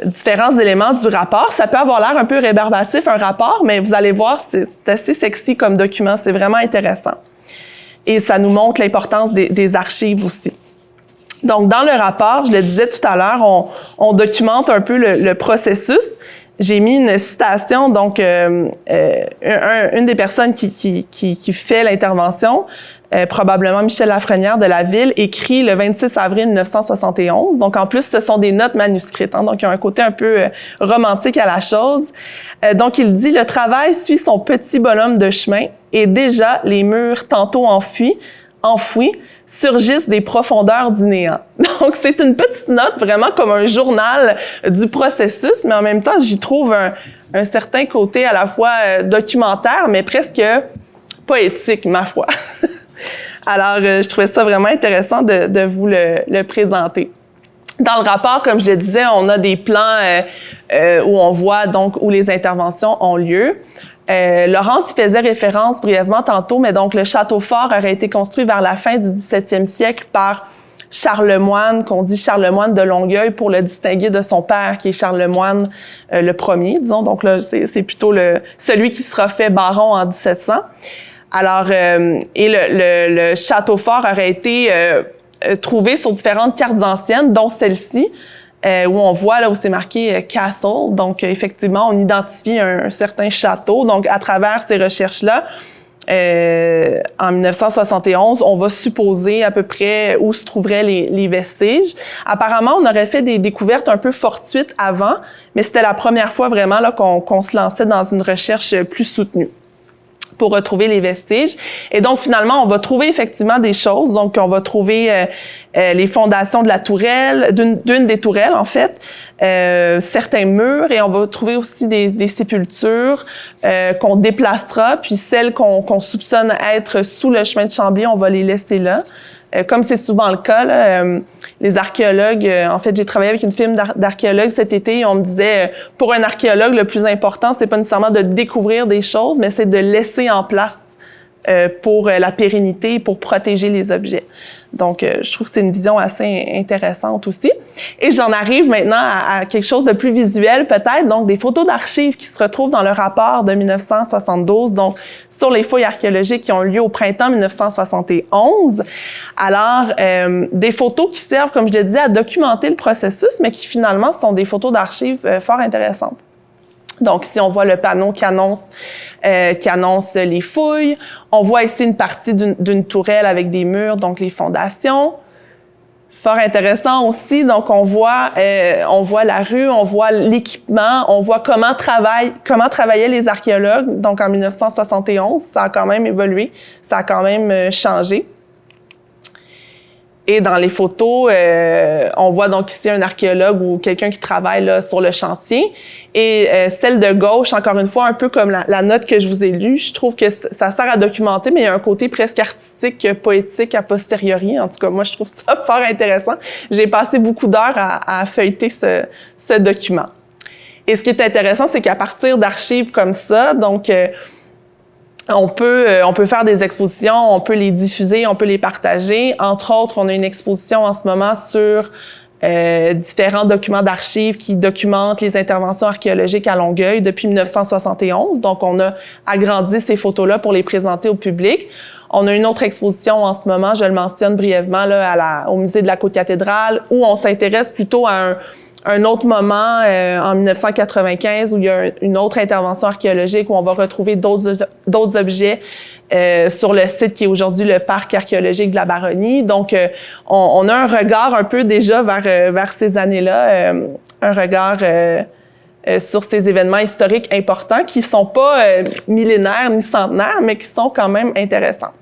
différents éléments du rapport. Ça peut avoir l'air un peu rébarbatif, un rapport, mais vous allez voir, c'est assez sexy comme document, c'est vraiment intéressant. Et ça nous montre l'importance des archives aussi. Donc, dans le rapport, je le disais tout à l'heure, on documente un peu le processus. J'ai mis une citation, donc une des personnes qui fait l'intervention, probablement Michel Lafrenière de la Ville, écrit le 26 avril 1971. Donc, en plus, ce sont des notes manuscrites, hein, donc il y a un côté un peu romantique à la chose. Donc, il dit « Le travail suit son petit bonhomme de chemin et déjà les murs tantôt enfouis, surgissent des profondeurs du néant. » Donc, c'est une petite note, vraiment comme un journal du processus, mais en même temps, j'y trouve un certain côté à la fois documentaire, mais presque poétique, ma foi. Alors, je trouvais ça vraiment intéressant de vous le présenter. Dans le rapport, comme je le disais, on a des plans où on voit donc où les interventions ont lieu. Laurence y faisait référence brièvement tantôt, mais donc le château fort aurait été construit vers la fin du 17e siècle par Charlemagne, qu'on dit Charlemagne de Longueuil, pour le distinguer de son père, qui est Charlemagne le premier, disons. Donc là, c'est plutôt celui qui sera fait baron en 1700. Alors, et le château fort aurait été trouvé sur différentes cartes anciennes, dont celle-ci, où on voit, là où c'est marqué « Castle ». Donc, effectivement, on identifie un certain château. Donc, à travers ces recherches-là, en 1971, on va supposer à peu près où se trouveraient les vestiges. Apparemment, on aurait fait des découvertes un peu fortuites avant, mais c'était la première fois vraiment là qu'on se lançait dans une recherche plus soutenue pour retrouver les vestiges. Et donc, finalement, on va trouver effectivement des choses. Donc, on va trouver les fondations de la tourelle, d'une des tourelles, en fait, certains murs, et on va trouver aussi des sépultures qu'on déplacera, puis celles qu'on soupçonne être sous le chemin de Chambly, on va les laisser là. Comme c'est souvent le cas, là, les archéologues, en fait, j'ai travaillé avec une firme d'archéologues cet été et on me disait, pour un archéologue, le plus important, c'est pas nécessairement de découvrir des choses, mais c'est de laisser en place pour la pérennité, pour protéger les objets. Donc, je trouve que c'est une vision assez intéressante aussi. Et j'en arrive maintenant à quelque chose de plus visuel peut-être, donc des photos d'archives qui se retrouvent dans le rapport de 1972, donc sur les fouilles archéologiques qui ont lieu au printemps 1971. Alors, des photos qui servent, comme je le disais, à documenter le processus, mais qui finalement sont des photos d'archives fort intéressantes. Donc, ici, on voit le panneau qui annonce les fouilles. On voit ici une partie d'une tourelle avec des murs, donc les fondations. Fort intéressant aussi. Donc, on voit la rue, on voit l'équipement, on voit comment travaillaient les archéologues. Donc, en 1971, ça a quand même évolué, ça a quand même changé. Et dans les photos, on voit donc ici un archéologue ou quelqu'un qui travaille là, sur le chantier. Et celle de gauche, encore une fois, un peu comme la note que je vous ai lue, je trouve que ça sert à documenter, mais il y a un côté presque artistique, poétique a posteriori. En tout cas, moi, je trouve ça fort intéressant. J'ai passé beaucoup d'heures à feuilleter ce document. Et ce qui est intéressant, c'est qu'à partir d'archives comme ça, donc on peut faire des expositions, on peut les diffuser, on peut les partager. Entre autres, on a une exposition en ce moment sur différents documents d'archives qui documentent les interventions archéologiques à Longueuil depuis 1971. Donc, on a agrandi ces photos-là pour les présenter au public. On a une autre exposition en ce moment, je le mentionne brièvement, là, au musée de la Côte-Cathédrale, où on s'intéresse plutôt à un autre moment, en 1995, où il y a une autre intervention archéologique, où on va retrouver d'autres objets sur le site qui est aujourd'hui le parc archéologique de la Baronnie. Donc, on a un regard un peu déjà vers ces années-là, un regard sur ces événements historiques importants qui sont pas millénaires ni centenaires, mais qui sont quand même intéressants.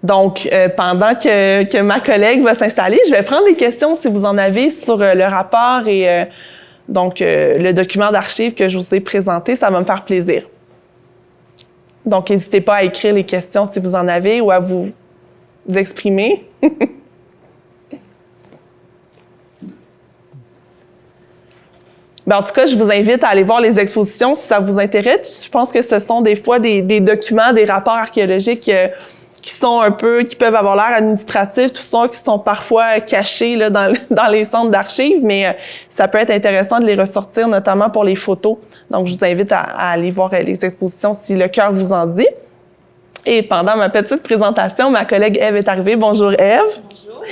Donc, pendant que ma collègue va s'installer, je vais prendre des questions si vous en avez sur le rapport et le document d'archives que je vous ai présenté. Ça va me faire plaisir. Donc, n'hésitez pas à écrire les questions si vous en avez ou à vous exprimer. Ben, en tout cas, je vous invite à aller voir les expositions si ça vous intéresse. Je pense que ce sont des fois des documents, des rapports archéologiques qui peuvent avoir l'air administratifs, tout ça, qui sont parfois cachés là, dans les centres d'archives, mais ça peut être intéressant de les ressortir, notamment pour les photos. Donc, je vous invite à aller voir les expositions si le cœur vous en dit. Et pendant ma petite présentation, ma collègue Ève est arrivée. Bonjour Ève. Bonjour.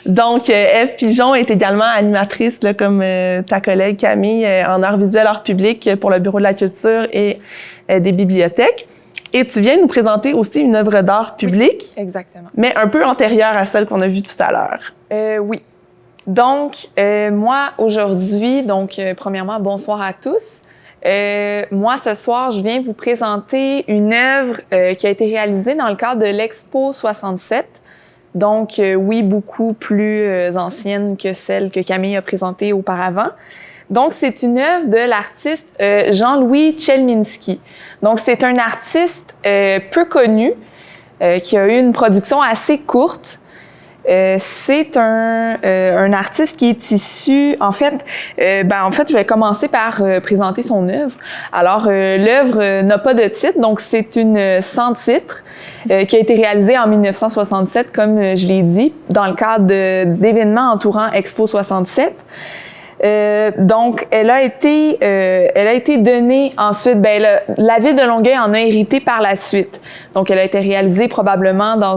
Donc, Ève Pigeon est également animatrice, là, comme ta collègue Camille, en arts visuels, arts publics pour le Bureau de la culture et des bibliothèques. Et tu viens nous présenter aussi une œuvre d'art public. Oui, exactement. Mais un peu antérieure à celle qu'on a vue tout à l'heure. Oui. Donc, moi, aujourd'hui, premièrement, bonsoir à tous. Moi, ce soir, je viens vous présenter une œuvre qui a été réalisée dans le cadre de l'Expo 67. Donc, oui, beaucoup plus ancienne que celle que Camille a présentée auparavant. Donc, c'est une œuvre de l'artiste Jean-Louis Chelminski. Donc, c'est un artiste peu connu qui a eu une production assez courte. C'est un artiste qui est issu, en fait, je vais commencer par présenter son œuvre. Alors, l'œuvre n'a pas de titre, donc c'est une sans titre qui a été réalisée en 1967, comme je l'ai dit, dans le cadre d'événements entourant Expo 67. Donc, elle a été donnée ensuite, la ville de Longueuil en a hérité par la suite. Donc, elle a été réalisée probablement dans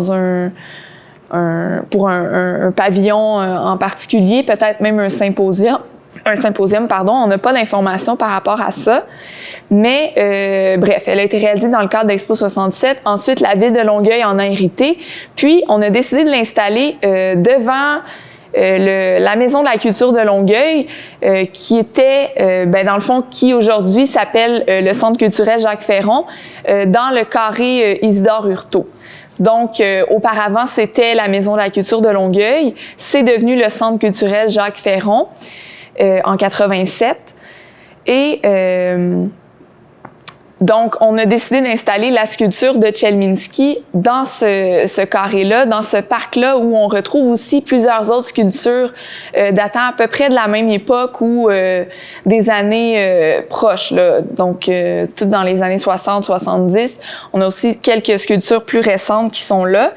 pour un pavillon en particulier, peut-être même un symposium, on n'a pas d'informations par rapport à ça. Mais bref, elle a été réalisée dans le cadre d'Expo 67. Ensuite, la ville de Longueuil en a hérité. Puis, on a décidé de l'installer devant la Maison de la culture de Longueuil, qui était, dans le fond, qui aujourd'hui s'appelle le Centre culturel Jacques Ferron, dans le carré Isidore Hurtaud. Donc, auparavant, c'était la Maison de la culture de Longueuil. C'est devenu le Centre culturel Jacques Ferron en 87. Et donc, on a décidé d'installer la sculpture de Chelminski dans ce carré-là, dans ce parc-là, où on retrouve aussi plusieurs autres sculptures datant à peu près de la même époque ou des années proches, là. Donc, toutes dans les années 60-70. On a aussi quelques sculptures plus récentes qui sont là.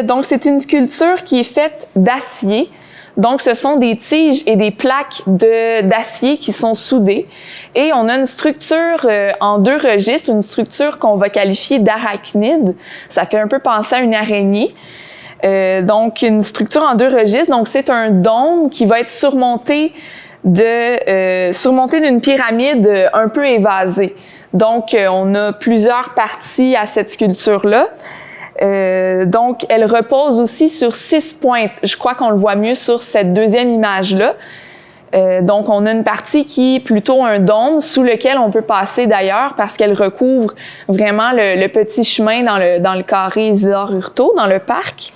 Donc, c'est une sculpture qui est faite d'acier. Donc, ce sont des tiges et des plaques d'acier qui sont soudées. Et on a une structure en deux registres, une structure qu'on va qualifier d'arachnide. Ça fait un peu penser à une araignée. Donc, une structure en deux registres. Donc, c'est un dôme qui va être surmonté d'une pyramide un peu évasée. Donc, on a plusieurs parties à cette sculpture-là. Donc, elle repose aussi sur 6 pointes. Je crois qu'on le voit mieux sur cette deuxième image-là. Donc, on a une partie qui est plutôt un dôme sous lequel on peut passer d'ailleurs parce qu'elle recouvre vraiment le petit chemin dans le carré Isidore Hurtaud, dans le parc.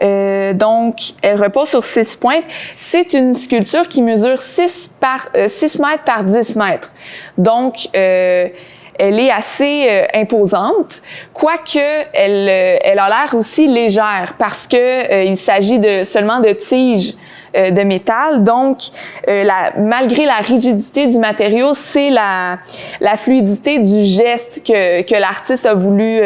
Donc, elle repose sur 6 pointes. C'est une sculpture qui mesure 6 mètres par 10 mètres. Donc, elle est assez imposante, quoique elle a l'air aussi légère parce que il s'agit seulement de tiges de métal. Donc, malgré la rigidité du matériau, c'est la fluidité du geste que l'artiste a voulu,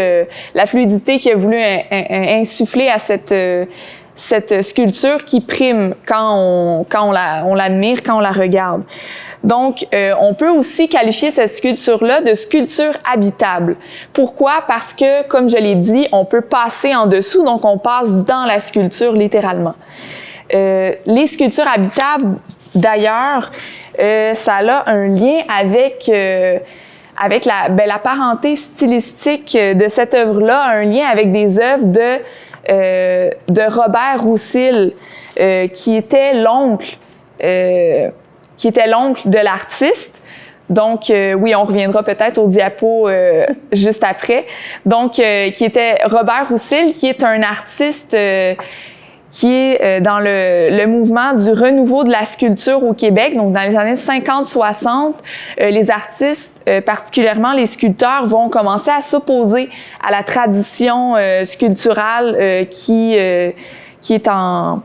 la fluidité qu'il a voulu insuffler à cette sculpture qui prime quand on l'admire, quand on la regarde. Donc, on peut aussi qualifier cette sculpture-là de sculpture habitable. Pourquoi? Parce que, comme je l'ai dit, on peut passer en dessous, donc on passe dans la sculpture littéralement. Les sculptures habitables, d'ailleurs, ça a un lien avec la parenté stylistique de cette œuvre-là, un lien avec des œuvres de Robert Roussel, qui était l'oncle qui était l'oncle de l'artiste. Donc, oui, on reviendra peut-être au diapo juste après. Donc, qui était Robert Roussel, qui est un artiste qui est dans le mouvement du renouveau de la sculpture au Québec. Donc, dans les années 50-60, les artistes, particulièrement les sculpteurs, vont commencer à s'opposer à la tradition sculpturale qui est en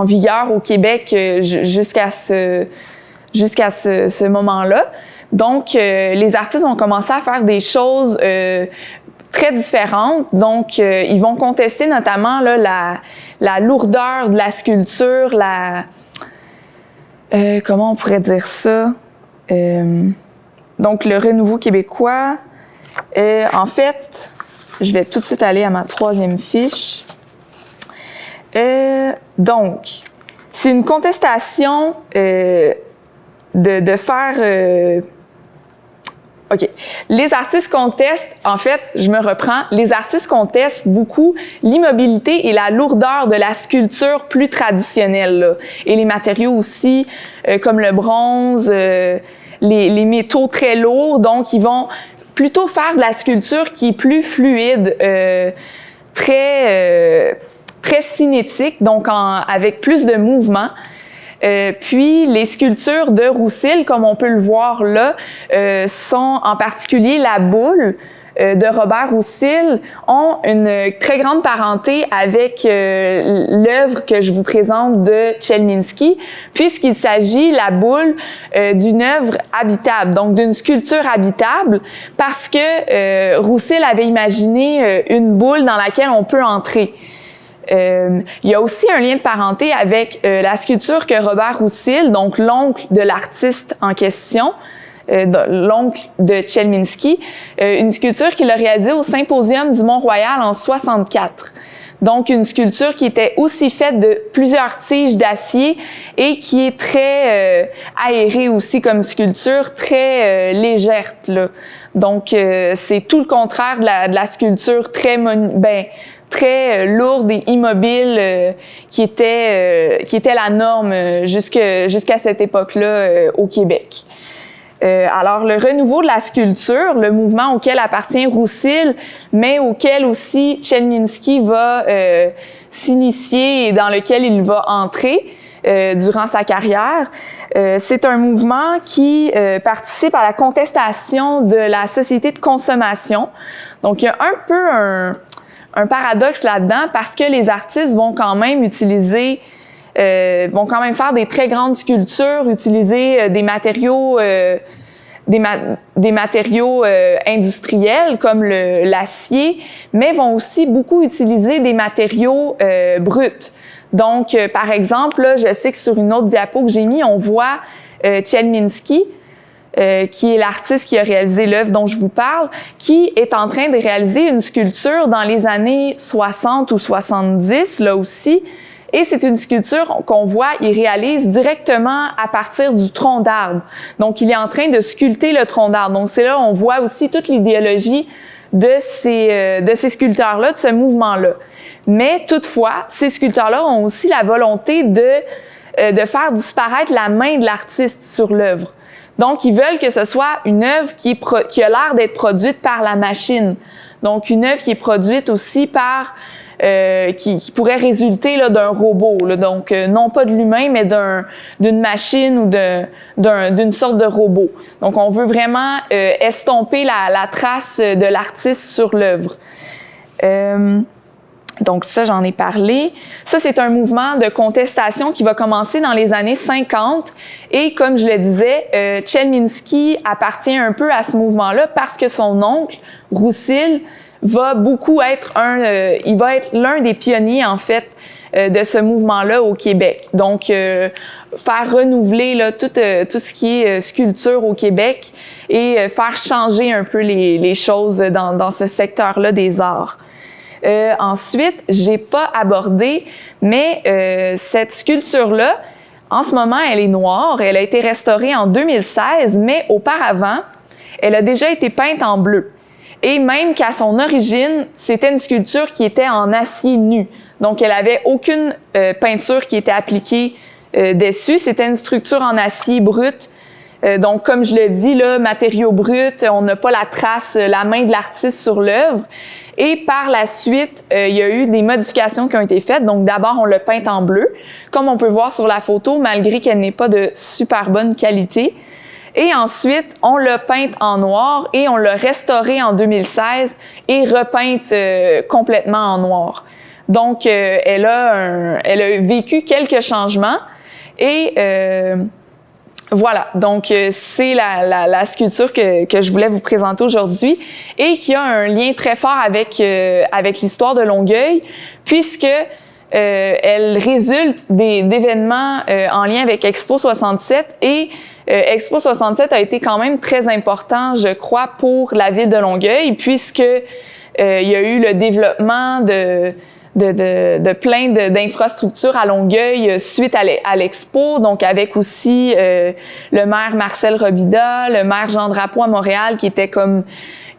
vigueur au Québec jusqu'à ce moment-là. Donc, les artistes vont commencer à faire des choses très différentes. Donc, ils vont contester notamment là, la lourdeur de la sculpture, comment on pourrait dire ça? Donc, le renouveau québécois. En fait, je vais tout de suite aller à ma 3e fiche. Donc, c'est une contestation de faire... OK. Les artistes contestent, en fait, je me reprends, les artistes contestent beaucoup l'immobilité et la lourdeur de la sculpture plus traditionnelle, là. Et les matériaux aussi, comme le bronze, les métaux très lourds. Donc, ils vont plutôt faire de la sculpture qui est plus fluide, très cinétique, donc avec plus de mouvement. Puis les sculptures de Roussel, comme on peut le voir là, sont en particulier la boule de Robert Roussel, ont une très grande parenté avec l'œuvre que je vous présente de Chelminsky, puisqu'il s'agit, la boule, d'une œuvre habitable, donc d'une sculpture habitable, parce que Roussel avait imaginé une boule dans laquelle on peut entrer. Il y a aussi un lien de parenté avec la sculpture que Robert Roussel, donc l'oncle de l'artiste en question, l'oncle de Chelminsky, une sculpture qu'il a réalisée au Symposium du Mont-Royal en 64. Donc, une sculpture qui était aussi faite de plusieurs tiges d'acier et qui est très aérée aussi comme sculpture, très légère, là. Donc, c'est tout le contraire de la sculpture très lourde et immobile qui était la norme jusqu'à cette époque-là au Québec. Alors, le renouveau de la sculpture, le mouvement auquel appartient Roussel, mais auquel aussi Chelminsky va s'initier et dans lequel il va entrer durant sa carrière, c'est un mouvement qui participe à la contestation de la société de consommation. Donc, il y a un peu un paradoxe là-dedans parce que les artistes vont quand même utiliser, vont quand même faire des très grandes sculptures, utiliser des matériaux, industriels comme l'acier, mais vont aussi beaucoup utiliser des matériaux bruts. Donc, par exemple, là, je sais que sur une autre diapo que j'ai mis, on voit Chelminsky, qui est l'artiste qui a réalisé l'œuvre dont je vous parle, qui est en train de réaliser une sculpture dans les années 60 ou 70, là aussi. Et c'est une sculpture qu'on voit, il réalise directement à partir du tronc d'arbre. Donc, il est en train de sculpter le tronc d'arbre. Donc, c'est là on voit aussi toute l'idéologie de ces sculpteurs-là, de ce mouvement-là. Mais toutefois, ces sculpteurs-là ont aussi la volonté de faire disparaître la main de l'artiste sur l'œuvre. Donc, ils veulent que ce soit une œuvre qui a l'air d'être produite par la machine. Donc, une œuvre qui est produite aussi par qui pourrait résulter là, d'un robot. Là. Donc, non pas de l'humain, mais d'une machine ou d'une sorte de robot. Donc, on veut vraiment estomper la trace de l'artiste sur l'œuvre. Donc, ça, j'en ai parlé. Ça, c'est un mouvement de contestation qui va commencer dans les années 50. Et comme je le disais, Chelminsky appartient un peu à ce mouvement-là parce que son oncle, Roussel, va beaucoup être il va être l'un des pionniers, en fait, de ce mouvement-là au Québec. Donc, faire renouveler là, tout ce qui est sculpture au Québec et faire changer un peu les choses dans ce secteur-là des arts. Ensuite, j'ai pas abordé, mais cette sculpture-là, en ce moment, elle est noire. Elle a été restaurée en 2016, mais auparavant, elle a déjà été peinte en bleu. Et même qu'à son origine, c'était une sculpture qui était en acier nu. Donc, elle avait aucune peinture qui était appliquée dessus. C'était une structure en acier brut. Donc, comme je le dis, là, matériaux bruts, on n'a pas la trace, la main de l'artiste sur l'œuvre. Et par la suite, il y a eu des modifications qui ont été faites. Donc, d'abord, on l'a peinte en bleu, comme on peut voir sur la photo, malgré qu'elle n'est pas de super bonne qualité. Et ensuite, on l'a peinte en noir et on l'a restaurée en 2016 et repeinte complètement en noir. Donc, elle a vécu quelques changements et voilà. Donc, c'est la sculpture que je voulais vous présenter aujourd'hui et qui a un lien très fort avec l'histoire de Longueuil, puisque elle résulte d'événements en lien avec Expo 67 et Expo 67 a été quand même très important, je crois, pour la ville de Longueuil, puisque il y a eu le développement de plein d'infrastructures à Longueuil suite à l'Expo, donc avec aussi le maire Marcel Robida, le maire Jean Drapeau à Montréal, qui étaient comme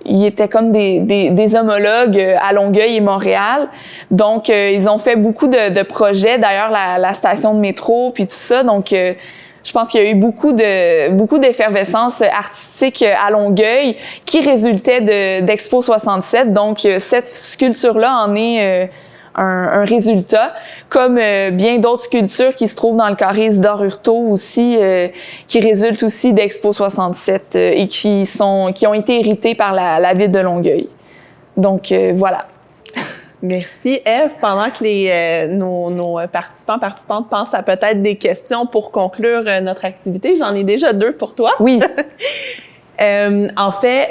des homologues à Longueuil et Montréal. Donc, ils ont fait beaucoup de projets, d'ailleurs la station de métro, puis tout ça. Donc, je pense qu'il y a eu beaucoup d'effervescence artistique à Longueuil qui résultait d'Expo 67. Donc, cette sculpture-là en est un résultat, comme bien d'autres sculptures qui se trouvent dans le carré Isidore Hurtaud aussi, qui résultent aussi d'Expo 67 et qui ont été héritées par la ville de Longueuil. Donc, voilà. Merci, Ève. Pendant que nos participantes pensent à peut-être des questions pour conclure notre activité, j'en ai déjà 2 pour toi. Oui. En fait,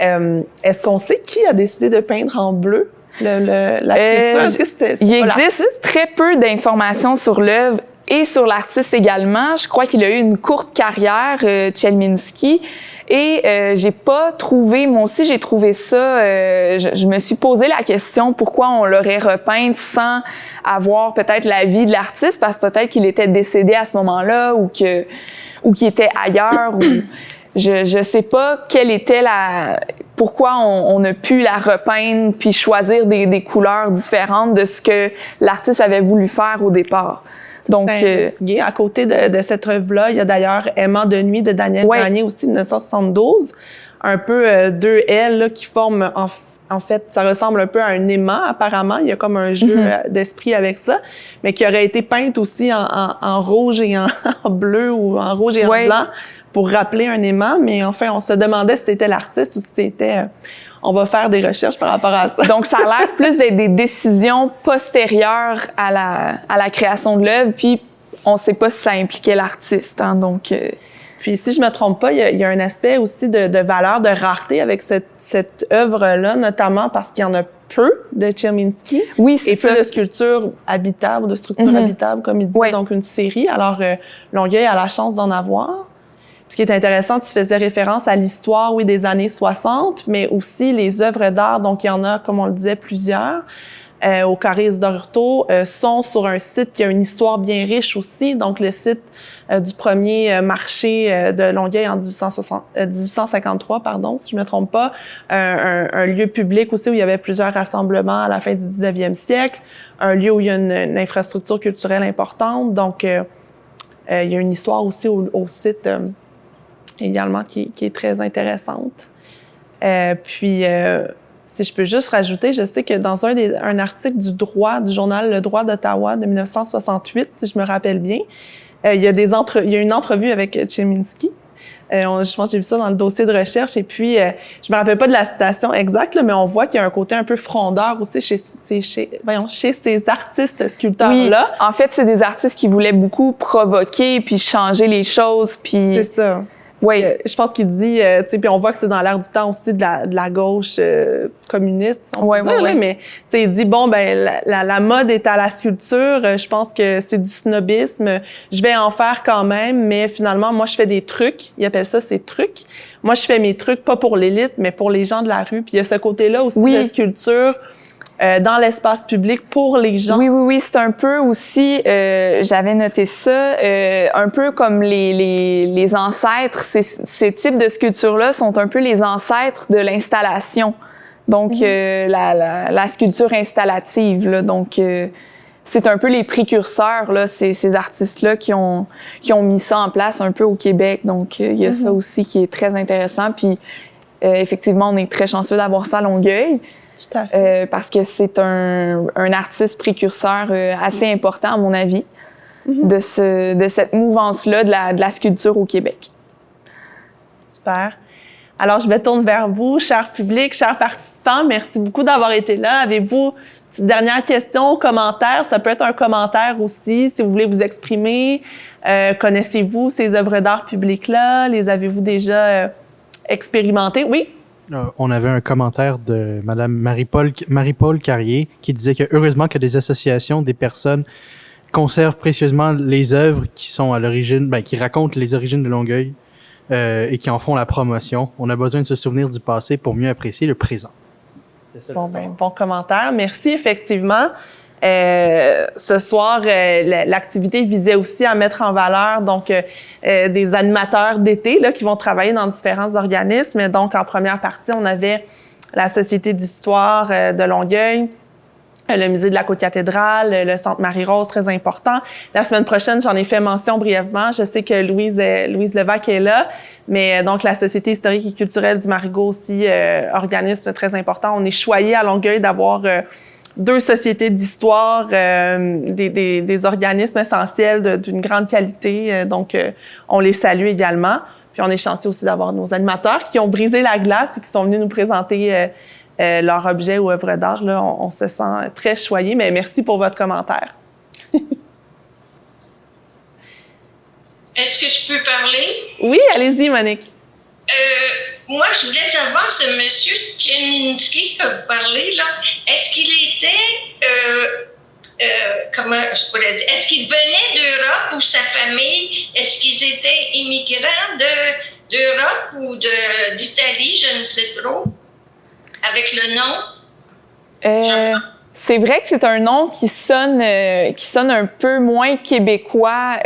est-ce qu'on sait qui a décidé de peindre en bleu la sculpture? Est-ce que c'était il existe très peu d'informations sur l'œuvre et sur l'artiste également. Je crois qu'il a eu une courte carrière, Chelminsky. Et j'ai pas trouvé, moi aussi j'ai trouvé ça, je me suis posé la question pourquoi on l'aurait repeinte sans avoir peut-être la vie de l'artiste, parce que peut-être qu'il était décédé à ce moment-là ou qu'il était ailleurs ou je sais pas quelle était pourquoi on a pu la repeindre puis choisir des couleurs différentes de ce que l'artiste avait voulu faire au départ. Donc, à côté de cette œuvre-là, il y a d'ailleurs Aimant de nuit de Daniel Gagné aussi de 1972, un peu 2 L là, qui forment en fait, ça ressemble un peu à un aimant apparemment. Il y a comme un jeu d'esprit avec ça, mais qui aurait été peinte aussi en rouge et en bleu ou en rouge et en blanc pour rappeler un aimant. Mais enfin, on se demandait si c'était l'artiste ou si c'était on va faire des recherches par rapport à ça. Donc, ça a l'air plus d'être des décisions postérieures à la création de l'œuvre, puis on ne sait pas si ça impliquait l'artiste. Hein, donc, Puis, si je me trompe pas, il y a un aspect aussi de valeur, de rareté avec cette œuvre-là, notamment parce qu'il y en a peu de Chelminsky. Oui, c'est ça. Et peu de sculptures habitables, de structures habitables, comme il dit, donc une série. Alors, Longueuil a la chance d'en avoir. Ce qui est intéressant, tu faisais référence à l'histoire, oui, des années 60, mais aussi les œuvres d'art. Donc, il y en a, comme on le disait, plusieurs. Au carré Isidore Hurtaud, sont sur un site qui a une histoire bien riche aussi. Donc, le site du premier marché de Longueuil en 1853, si je ne me trompe pas. Un lieu public aussi où il y avait plusieurs rassemblements à la fin du 19e siècle. Un lieu où il y a une infrastructure culturelle importante. Donc, il y a une histoire aussi au site également qui est très intéressante. Puis, si je peux juste rajouter, je sais que dans un article du journal Le Droit d'Ottawa de 1968, si je me rappelle bien, il y a une entrevue avec Chelminsky. Je pense que j'ai vu ça dans le dossier de recherche. Et puis, je me rappelle pas de la citation exacte, là, mais on voit qu'il y a un côté un peu frondeur aussi chez ces artistes sculpteurs-là. Oui, en fait, c'est des artistes qui voulaient beaucoup provoquer puis changer les choses. Puis c'est ça. Oui. Je pense qu'il dit, tu sais, puis on voit que c'est dans l'air du temps aussi de la gauche communiste, on peut dire, là, mais tu sais, il dit, bon, ben la mode est à la sculpture, je pense que c'est du snobisme, je vais en faire quand même, mais finalement, moi, je fais des trucs, il appelle ça ses trucs. Moi, je fais mes trucs pas pour l'élite, mais pour les gens de la rue. Puis il y a ce côté-là aussi de sculpture dans l'espace public pour les gens. Oui, c'est un peu aussi, j'avais noté ça, un peu comme les ancêtres. Ces types de sculptures-là sont un peu les ancêtres de l'installation. Donc, la sculpture installative, là. Donc, c'est un peu les précurseurs, là, ces artistes-là qui ont mis ça en place un peu au Québec. Donc, il y a ça aussi qui est très intéressant. Puis, effectivement, on est très chanceux d'avoir ça à Longueuil. Tout à fait. Parce que c'est un artiste précurseur assez important, à mon avis, de cette mouvance-là de la sculpture au Québec. Super. Alors, je me tourne vers vous, cher public, chers participants. Merci beaucoup d'avoir été là. Avez-vous une petite dernière question, commentaire? Ça peut être un commentaire aussi, si vous voulez vous exprimer. Connaissez-vous ces œuvres d'art publiques-là? Les avez-vous déjà expérimentées? Oui? On avait un commentaire de Mme Marie-Paul Carrier qui disait que heureusement que des associations, des personnes conservent précieusement les œuvres qui sont à l'origine, qui racontent les origines de Longueuil et qui en font la promotion. On a besoin de se souvenir du passé pour mieux apprécier le présent. Bon commentaire. Merci, effectivement. Ce soir, l'activité visait aussi à mettre en valeur des animateurs d'été là, qui vont travailler dans différents organismes. Donc, en première partie, on avait la Société d'histoire de Longueuil, le Musée de la Côte-Cathédrale, le Centre Marie-Rose, très important. La semaine prochaine, j'en ai fait mention brièvement. Je sais que Louise Levac est là, mais donc la Société historique et culturelle du Marigot aussi, organisme très important. On est choyé à Longueuil d'avoir 2 sociétés d'histoire, des organismes essentiels d'une grande qualité. Donc, on les salue également. Puis, on est chanceux aussi d'avoir nos animateurs qui ont brisé la glace et qui sont venus nous présenter leur objet ou œuvre d'art. Là, on se sent très choyés, mais merci pour votre commentaire. Est-ce que je peux parler? Oui, allez-y, Monique. Moi, je voulais savoir, ce monsieur Tcheninski que vous parlez, là, est-ce qu'il était, comment je pourrais dire, est-ce qu'il venait d'Europe ou sa famille, est-ce qu'ils étaient immigrants d'Europe ou d'Italie, je ne sais trop, avec le nom? C'est vrai que c'est un nom qui sonne un peu moins québécois,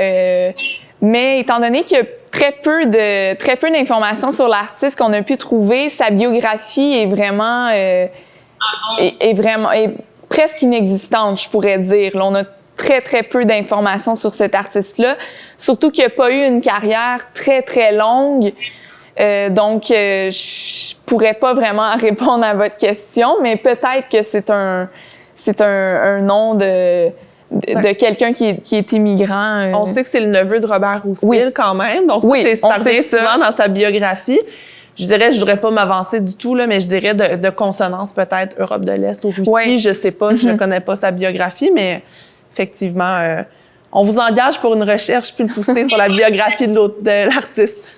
mais étant donné qu'il y a très peu d'informations sur l'artiste qu'on a pu trouver, sa biographie est vraiment est presque inexistante, je pourrais dire. Là, on a très peu d'informations sur cet artiste-là, surtout qu'il n'a pas eu une carrière très longue. Donc, je pourrais pas vraiment répondre à votre question, mais peut-être que c'est un nom de quelqu'un qui est immigrant. On sait que c'est le neveu de Robert Roussel, oui, quand même. Donc, ça revient souvent dans sa biographie. Je voudrais pas m'avancer du tout, là, mais je dirais de consonance peut-être Europe de l'Est ou Russie. Oui. Je sais pas, je ne connais pas sa biographie, mais effectivement, on vous engage pour une recherche plus poussée sur la biographie de l'artiste.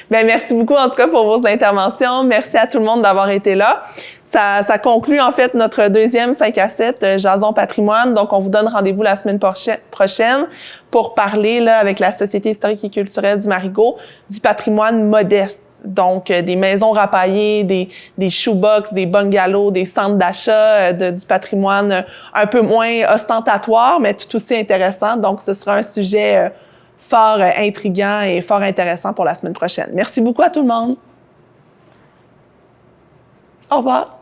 Bien, merci beaucoup, en tout cas, pour vos interventions. Merci à tout le monde d'avoir été là. Ça conclut, en fait, notre deuxième 5 à 7 Jason Patrimoine. Donc, on vous donne rendez-vous la semaine prochaine pour parler, là, avec la Société historique et culturelle du Marigot, du patrimoine modeste. Donc, des maisons rapaillées, des shoebox, des bungalows, des centres d'achat, du patrimoine un peu moins ostentatoire, mais tout aussi intéressant. Donc, ce sera un sujet fort intriguant et fort intéressant pour la semaine prochaine. Merci beaucoup à tout le monde. Au revoir.